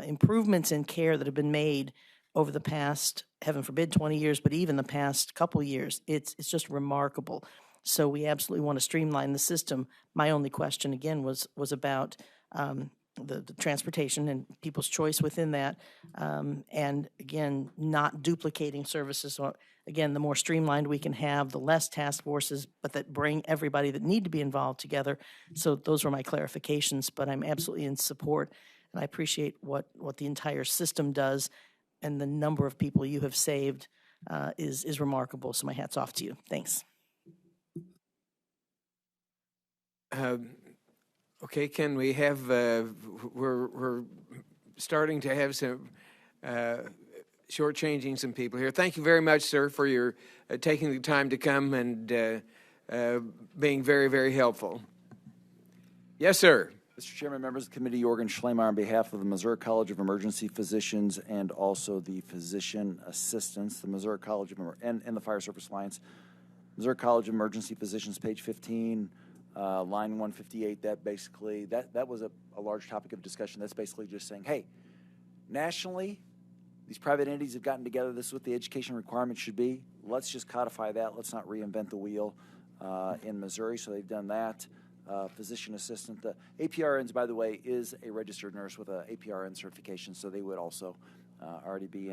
improvements in care that have been made over the past, heaven forbid, 20 years, but even the past couple years, it's just remarkable. So we absolutely want to streamline the system. My only question, again, was about the transportation and people's choice within that. And again, not duplicating services. Or again, the more streamlined we can have, the less task forces, but that bring everybody that need to be involved together. So those were my clarifications, but I'm absolutely in support. And I appreciate what the entire system does, and the number of people you have saved is remarkable. So my hat's off to you. Thanks. Okay, can we have, we're starting to have some shortchanging some people here. Thank you very much, sir, for your taking the time to come and being very, very helpful. Yes, sir. Mr. Chairman, members of the committee, Jorgen Schlemer on behalf of the Missouri College of Emergency Physicians and also the physician assistants, the Missouri College of and the Fire Service Alliance. Missouri College of Emergency Physicians, page 15, line 158, that basically, that was a large topic of discussion. That's basically just saying, hey, nationally, these private entities have gotten together. This is what the education requirement should be. Let's just codify that. Let's not reinvent the wheel in Missouri. So they've done that. Physician assistant. The APRNs, by the way, is a registered nurse with a APRN certification, so they would also already be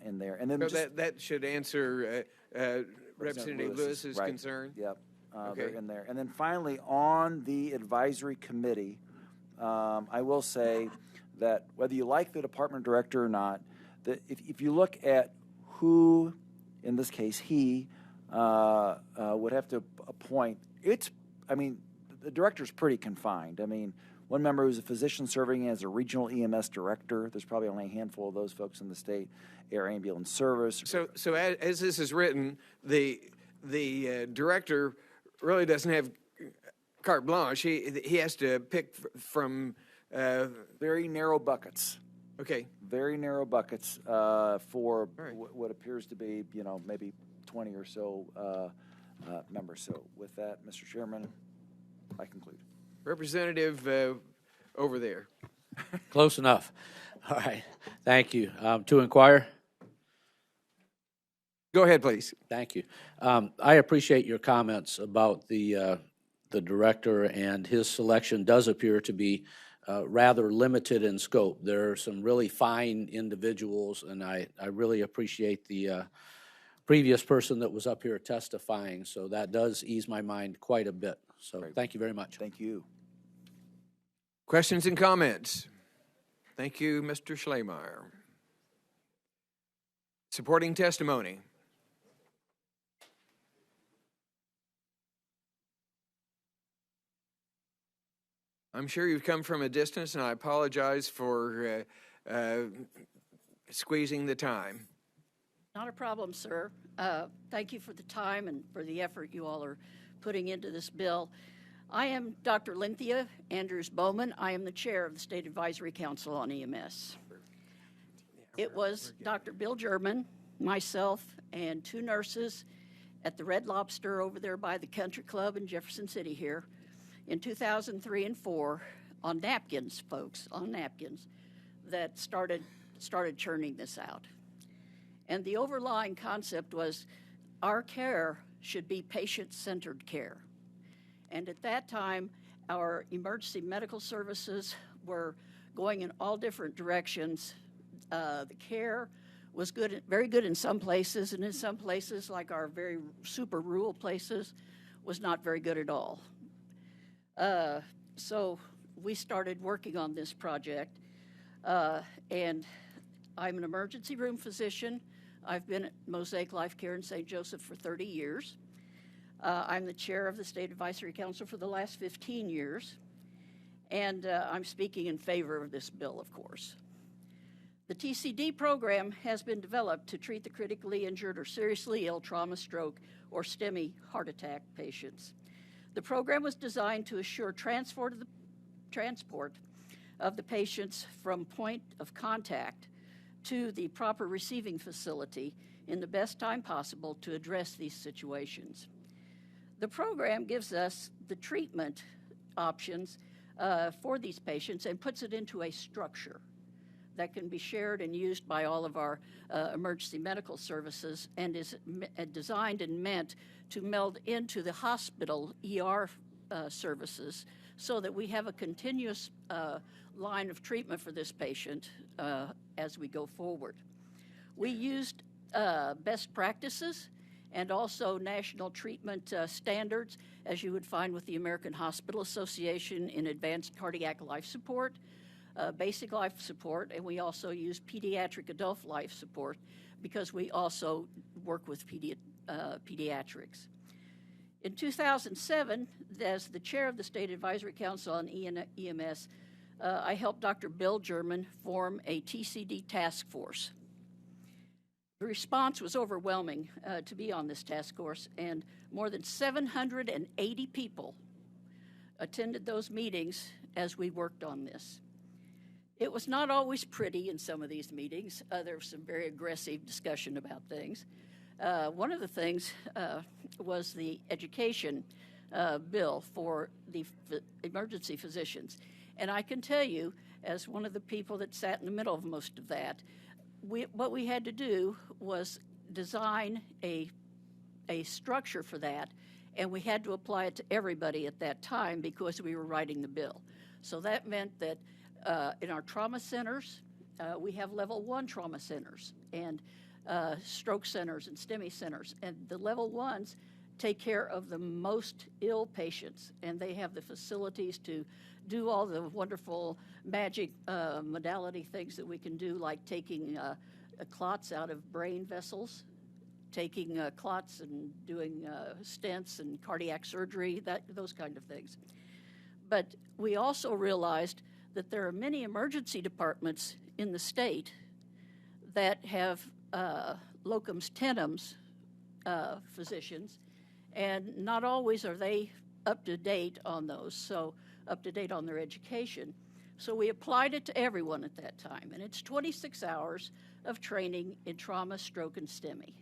in there. And then so that should answer Representative Lewis's right. concern. Yep, okay. They're in there. And then finally, on the advisory committee, I will say that whether you like the department director or not, that if you look at who, in this case, he would have to appoint, the director's pretty confined. I mean, one member who's a physician serving as a regional EMS director. There's probably only a handful of those folks in the state. Air ambulance service. So as this is written, the director really doesn't have carte blanche. He has to pick from very narrow buckets. Okay. Very narrow buckets for what appears to be, maybe 20 or so members. So with that, Mr. Chairman, I conclude. Representative over there. Close enough. All right. Thank you. To inquire? Go ahead, please. Thank you. I appreciate your comments about the director, and his selection does appear to be rather limited in scope. There are some really fine individuals, and I really appreciate the previous person that was up here testifying, so that does ease my mind quite a bit. So thank you very much. Thank you. Questions and comments? Thank you, Mr. Schlemeyer. Supporting testimony. I'm sure you've come from a distance, and I apologize for squeezing the time. Not a problem, sir. Thank you for the time and for the effort you all are putting into this bill. I am Dr. Lynthia Andrews Bowman. I am the chair of the State Advisory Council on EMS. It was Dr. Bill German, myself, and 2 nurses at the Red Lobster over there by the Country Club in Jefferson City here in 2003 and 4 on napkins, folks, on napkins, that started churning this out. And the overlying concept was our care should be patient-centered care. And at that time, our emergency medical services were going in all different directions. The care was good, very good in some places, and in some places, like our very super rural places, was not very good at all. So we started working on this project, and I'm an emergency room physician. I've been at Mosaic Life Care in St. Joseph for 30 years. I'm the chair of the State Advisory Council for the last 15 years, and I'm speaking in favor of this bill, of course. The TCD program has been developed to treat the critically injured or seriously ill trauma, stroke, or STEMI heart attack patients. The program was designed to assure transport of the patients from point of contact to the proper receiving facility in the best time possible to address these situations. The program gives us the treatment options for these patients and puts it into a structure that can be shared and used by all of our emergency medical services, and is designed and meant to meld into the hospital ER services so that we have a continuous line of treatment for this patient as we go forward. We used best practices and also national treatment standards, as you would find with the American Hospital Association in advanced cardiac life support, basic life support, and we also use pediatric adult life support because we also work with pediatrics. In 2007, as the chair of the State Advisory Council on EMS, I helped Dr. Bill German form a TCD task force. The response was overwhelming to be on this task force, and more than 780 people attended those meetings as we worked on this. It was not always pretty in some of these meetings. There was some very aggressive discussion about things. One of the things was the education bill for the emergency physicians. And I can tell you, as one of the people that sat in the middle of most of that, what we had to do was design a structure for that, and we had to apply it to everybody at that time because we were writing the bill. So that meant that in our trauma centers, we have level 1 trauma centers and stroke centers and STEMI centers. And the level 1s take care of the most ill patients, and they have the facilities to do all the wonderful magic modality things that we can do, like taking clots out of brain vessels, taking clots and doing stents and cardiac surgery, those kind of things. But we also realized that there are many emergency departments in the state that have locums tenens physicians, and not always are they up to date on those, so up to date on their education. So we applied it to everyone at that time, and it's 26 hours of training in trauma, stroke, and STEMI.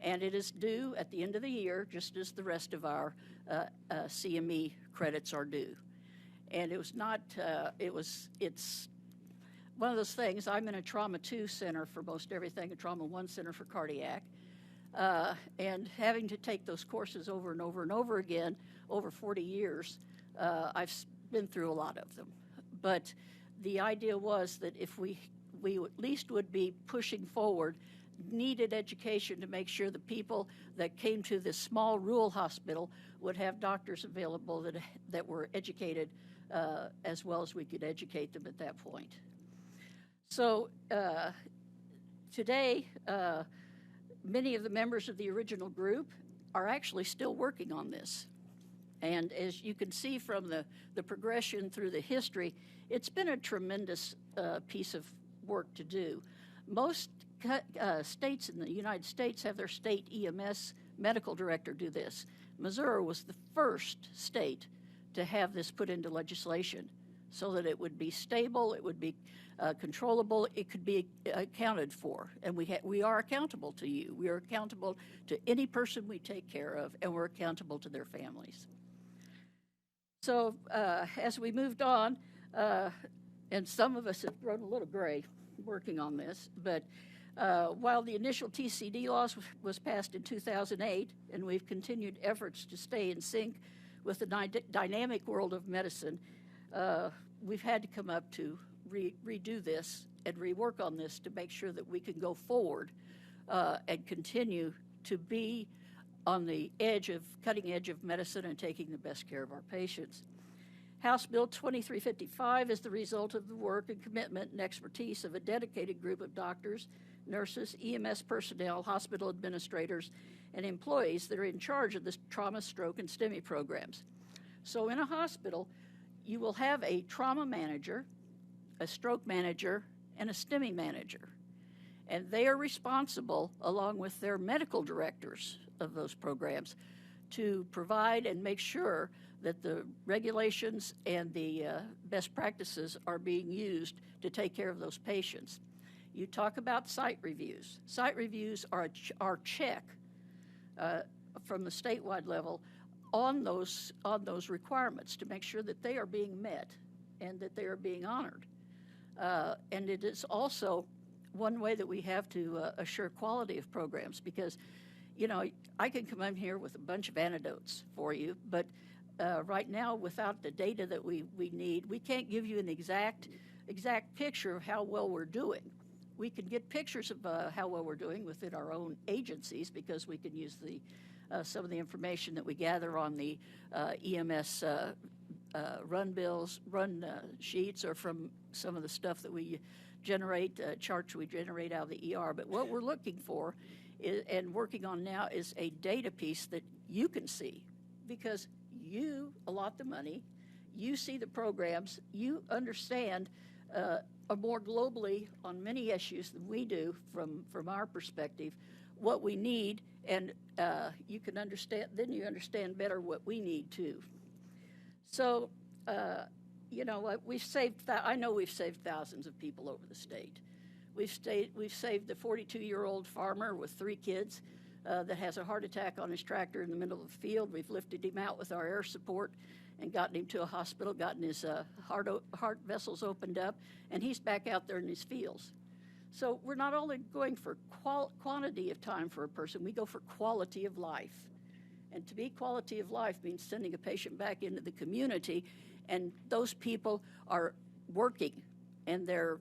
And it is due at the end of the year, just as the rest of our CME credits are due. And it was not, it's one of those things. I'm in a trauma 2 center for most everything, a trauma 1 center for cardiac. And having to take those courses over and over and over again, over 40 years, I've been through a lot of them. But the idea was that if we at least would be pushing forward needed education to make sure the people that came to this small rural hospital would have doctors available that were educated as well as we could educate them at that point. So today, many of the members of the original group are actually still working on this. And as you can see from the progression through the history, it's been a tremendous piece of work to do. Most states in the United States have their state EMS medical director do this. Missouri was the first state to have this put into legislation so that it would be stable, it would be controllable, it could be accounted for. And we are accountable to you. We are accountable to any person we take care of, and we're accountable to their families. So as we moved on, and some of us have grown a little gray working on this, but while the initial TCD laws was passed in 2008, and we've continued efforts to stay in sync with the dynamic world of medicine, we've had to come up to redo this and rework on this to make sure that we can go forward and continue to be on the cutting edge of medicine and taking the best care of our patients. House Bill 2355 is the result of the work and commitment and expertise of a dedicated group of doctors, nurses, EMS personnel, hospital administrators, and employees that are in charge of the trauma, stroke, and STEMI programs. So in a hospital, you will have a trauma manager, a stroke manager, and a STEMI manager. And they are responsible, along with their medical directors of those programs, to provide and make sure that the regulations and the best practices are being used to take care of those patients. You talk about site reviews. Site reviews are our check from the statewide level on those requirements to make sure that they are being met and that they are being honored. And it is also one way that we have to assure quality of programs, because, you know, I can come in here with a bunch of anecdotes for you, but right now, without the data that we need, we can't give you an exact picture of how well we're doing. We can get pictures of how well we're doing within our own agencies, because we can use some of the information that we gather on the EMS run bills, run sheets, or from some of the stuff that we generate, charts we generate out of the ER. But what we're looking for and working on now is a data piece that you can see, because you allot the money, you see the programs, you understand more globally on many issues than we do from our perspective what we need, and you can understand, then you understand better what we need too. So, you know, I know we've saved thousands of people over the state. We've saved the 42-year-old farmer with 3 kids that has a heart attack on his tractor in the middle of the field. We've lifted him out with our air support and gotten him to a hospital, gotten his heart vessels opened up, and he's back out there in his fields. So we're not only going for quantity of time for a person, we go for quality of life. And to be quality of life means sending a patient back into the community, and those people are working, and they're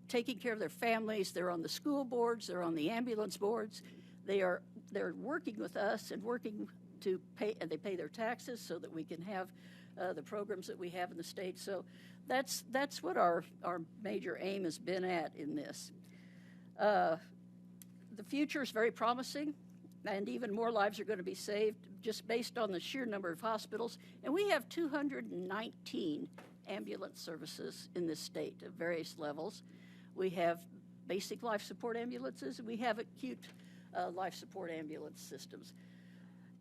taking care of their families. They're on the school boards, they're on the ambulance boards. They're working with us and working to pay, and they pay their taxes so that we can have the programs that we have in the state. So that's what our major aim has been at in this. The future is very promising, and even more lives are going to be saved just based on the sheer number of hospitals. And we have 219 ambulance services in this state at various levels. We have basic life support ambulances, and we have acute life support ambulance systems.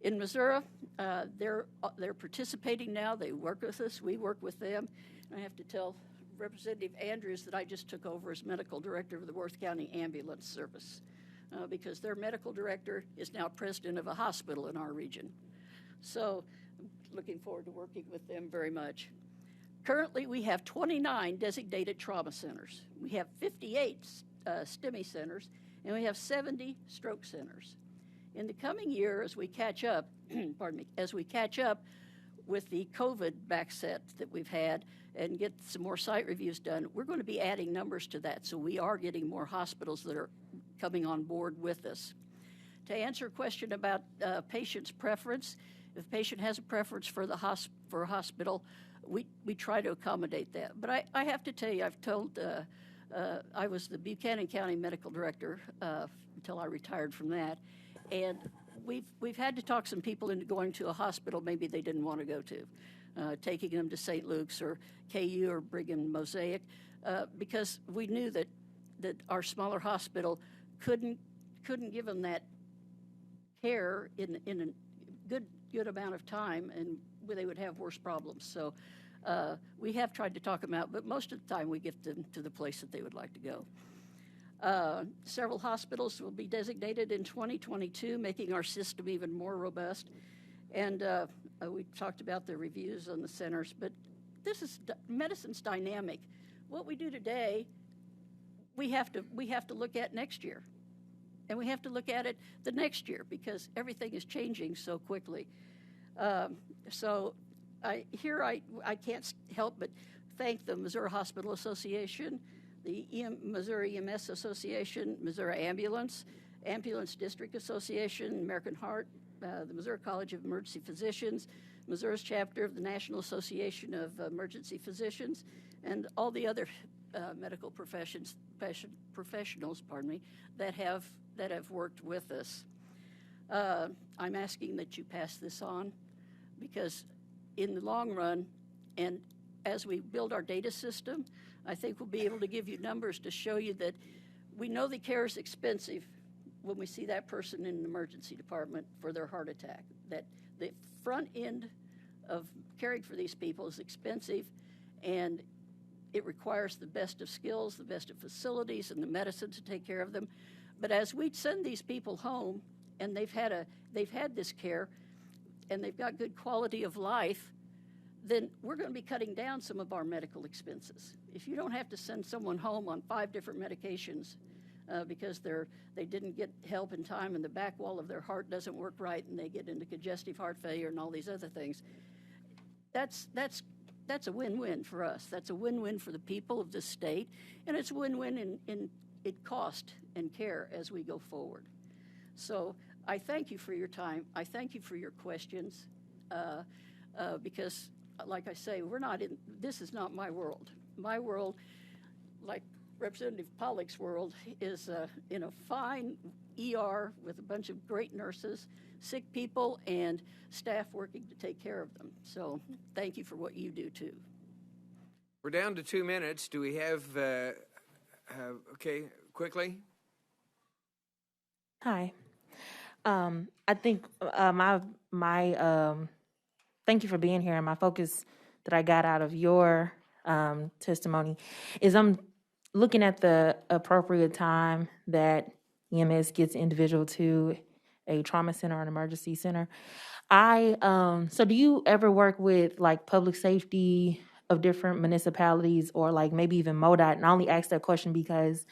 In Missouri, they're participating now. They work with us. We work with them. And I have to tell Representative Andrews that I just took over as medical director of the Worth County Ambulance Service because their medical director is now president of a hospital in our region. So I'm looking forward to working with them very much. Currently, we have 29 designated trauma centers. We have 58 STEMI centers, and we have 70 stroke centers. In the coming year, as we catch up, pardon me, as we catch up with the COVID backset that we've had and get some more site reviews done, we're going to be adding numbers to that. So we are getting more hospitals that are coming on board with us. To answer a question about patient's preference, if a patient has a preference for for a hospital, we try to accommodate that. But I have to tell you, I've told, I was the Buchanan County Medical Director until I retired from that, and we've had to talk some people into going to a hospital maybe they didn't want to go to, taking them to St. Luke's or KU or Brigham Mosaic, because we knew that our smaller hospital couldn't give them that care in a good amount of time, and they would have worse problems. So we have tried to talk them out, but most of the time we get them to the place that they would like to go. Several hospitals will be designated in 2022, making our system even more robust. And we talked about the reviews on the centers, but medicine's dynamic. What we do today, we have to look at next year. And we have to look at it the next year because everything is changing so quickly. So I can't help but thank the Missouri Hospital Association, the Missouri EMS Association, Missouri Ambulance District Association, American Heart, the Missouri College of Emergency Physicians, Missouri's chapter of the National Association of Emergency Physicians, and all the other medical professionals, that have worked with us. I'm asking that you pass this on because in the long run, and as we build our data system, I think we'll be able to give you numbers to show you that we know the care is expensive when we see that person in an emergency department for their heart attack, that the front end of caring for these people is expensive, and it requires the best of skills, the best of facilities, and the medicine to take care of them. But as we send these people home and they've had this care and they've got good quality of life, then we're going to be cutting down some of our medical expenses. If you don't have to send someone home on 5 different medications because they didn't get help in time and the back wall of their heart doesn't work right and they get into congestive heart failure and all these other things, that's a win-win for us. That's a win-win for the people of this state, and it's a win-win in cost and care as we go forward. So I thank you for your time. I thank you for your questions because, like I say, this is not my world. My world, like Representative Pollack's world, is in a fine ER with a bunch of great nurses, sick people, and staff working to take care of them. So thank you for what you do, too. We're down to 2 minutes. Do we have, okay, quickly? Hi. I think thank you for being here. And my focus that I got out of your testimony is I'm looking at the appropriate time that EMS gets individual to a trauma center or an emergency center. So do you ever work with like public safety of different municipalities or like maybe even MoDOT? And I only ask that question because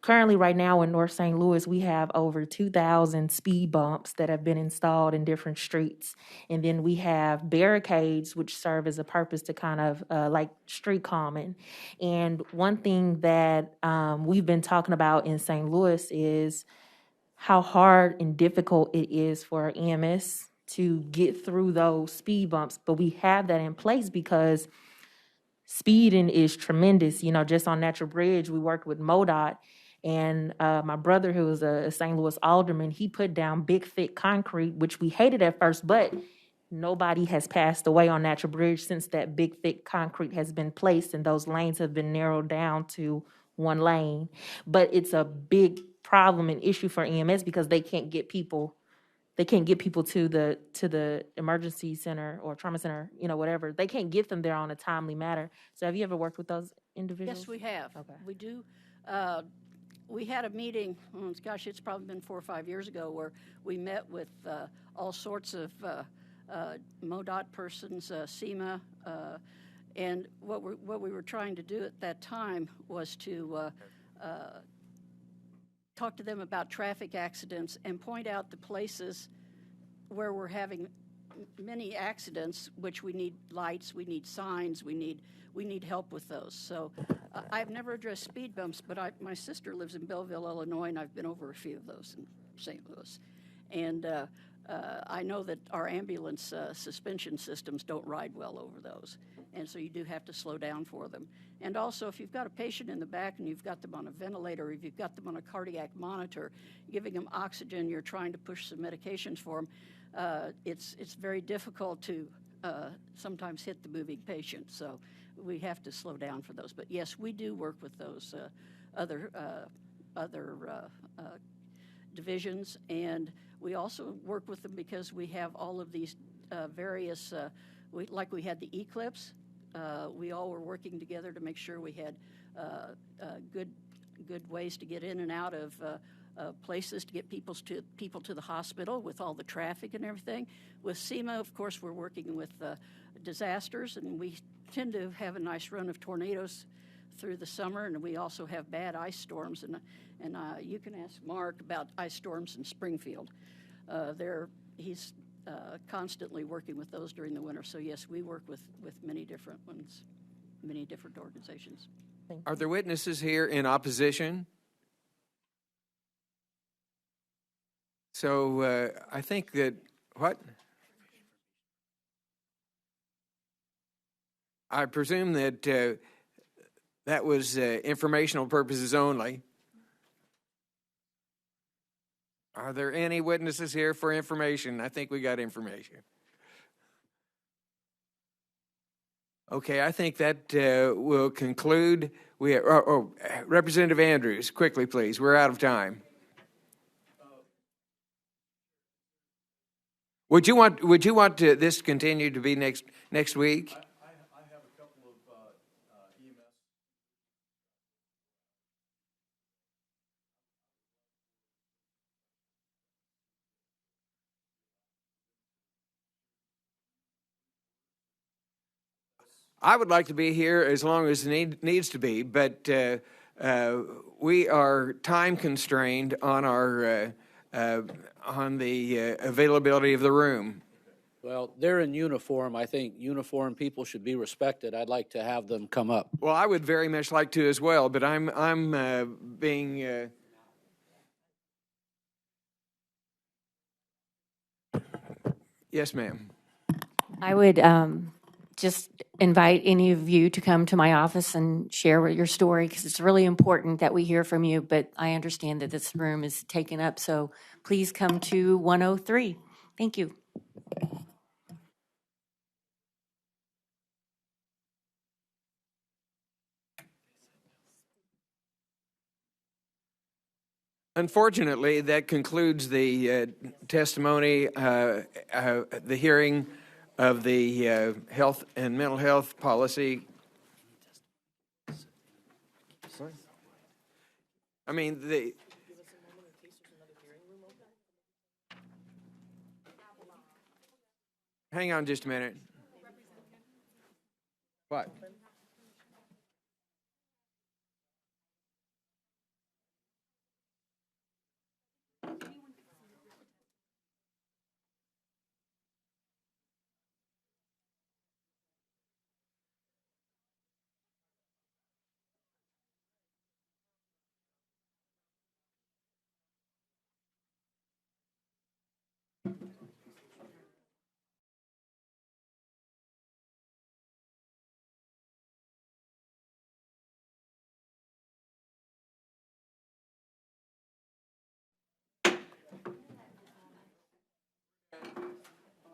currently right now in North St. Louis, we have over 2,000 speed bumps that have been installed in different streets. And then we have barricades, which serve as a purpose to kind of like street calming. And one thing that we've been talking about in St. Louis is how hard and difficult it is for EMS to get through those speed bumps. But we have that in place because speeding is tremendous. You know, just on Natural Bridge, we worked with MoDOT. And my brother, who was a St. Louis alderman, he put down big, thick concrete, which we hated at first, but nobody has passed away on Natural Bridge since that big, thick concrete has been placed and those lanes have been narrowed down to one lane. But it's a big problem and issue for EMS because they can't get people to the emergency center or trauma center, you know, whatever. They can't get them there on a timely manner. So have you ever worked with those individuals? Yes, we have. Okay. We do. We had a meeting, it's probably been 4 or 5 years ago, where we met with all sorts of MoDOT persons, SEMA, and what we were trying to do at that time was to talk to them about traffic accidents and point out the places where we're having many accidents, which we need lights, we need signs, we need help with those. So I've never addressed speed bumps, but my sister lives in Belleville, Illinois, and I've been over a few of those in St. Louis. And I know that our ambulance suspension systems don't ride well over those. And so you do have to slow down for them. And also, if you've got a patient in the back and you've got them on a ventilator, or if you've got them on a cardiac monitor, giving them oxygen, you're trying to push some medications for them, it's very difficult to sometimes hit the moving patient. So we have to slow down for those. But yes, we do work with those other divisions, and we also work with them because we have all of these various, like we had the Eclipse, we all were working together to make sure we had good ways to get in and out of places to get people to the hospital with all the traffic and everything. With SEMA, of course, we're working with disasters, and we tend to have a nice run of tornadoes through the summer, and we also have bad ice storms. And you can ask Mark about ice storms in Springfield. He's constantly working with those during the winter. So yes, we work with many different ones, many different organizations. Are there witnesses here in opposition? So I think that, what? I presume that that was informational purposes only. Are there any witnesses here for information? I think we got information. Okay, I think that will conclude. Representative Andrews, quickly, please. We're out of time. Would you want this to continue to be next week? I have a couple of EMS. I would like to be here as long as it needs to be, but we are time constrained on our on the availability of the room. Well, they're in uniform. I think uniform people should be respected. I'd like to have them come up. Well, I would very much like to as well, but I'm being. Yes, ma'am. I would just invite any of you to come to my office and share your story, because it's really important that we hear from you. But I understand that this room is taken up, so please come to 103. Thank you. Unfortunately, that concludes the testimony, the hearing of the health and mental health policy. I mean, hang on just a minute. What?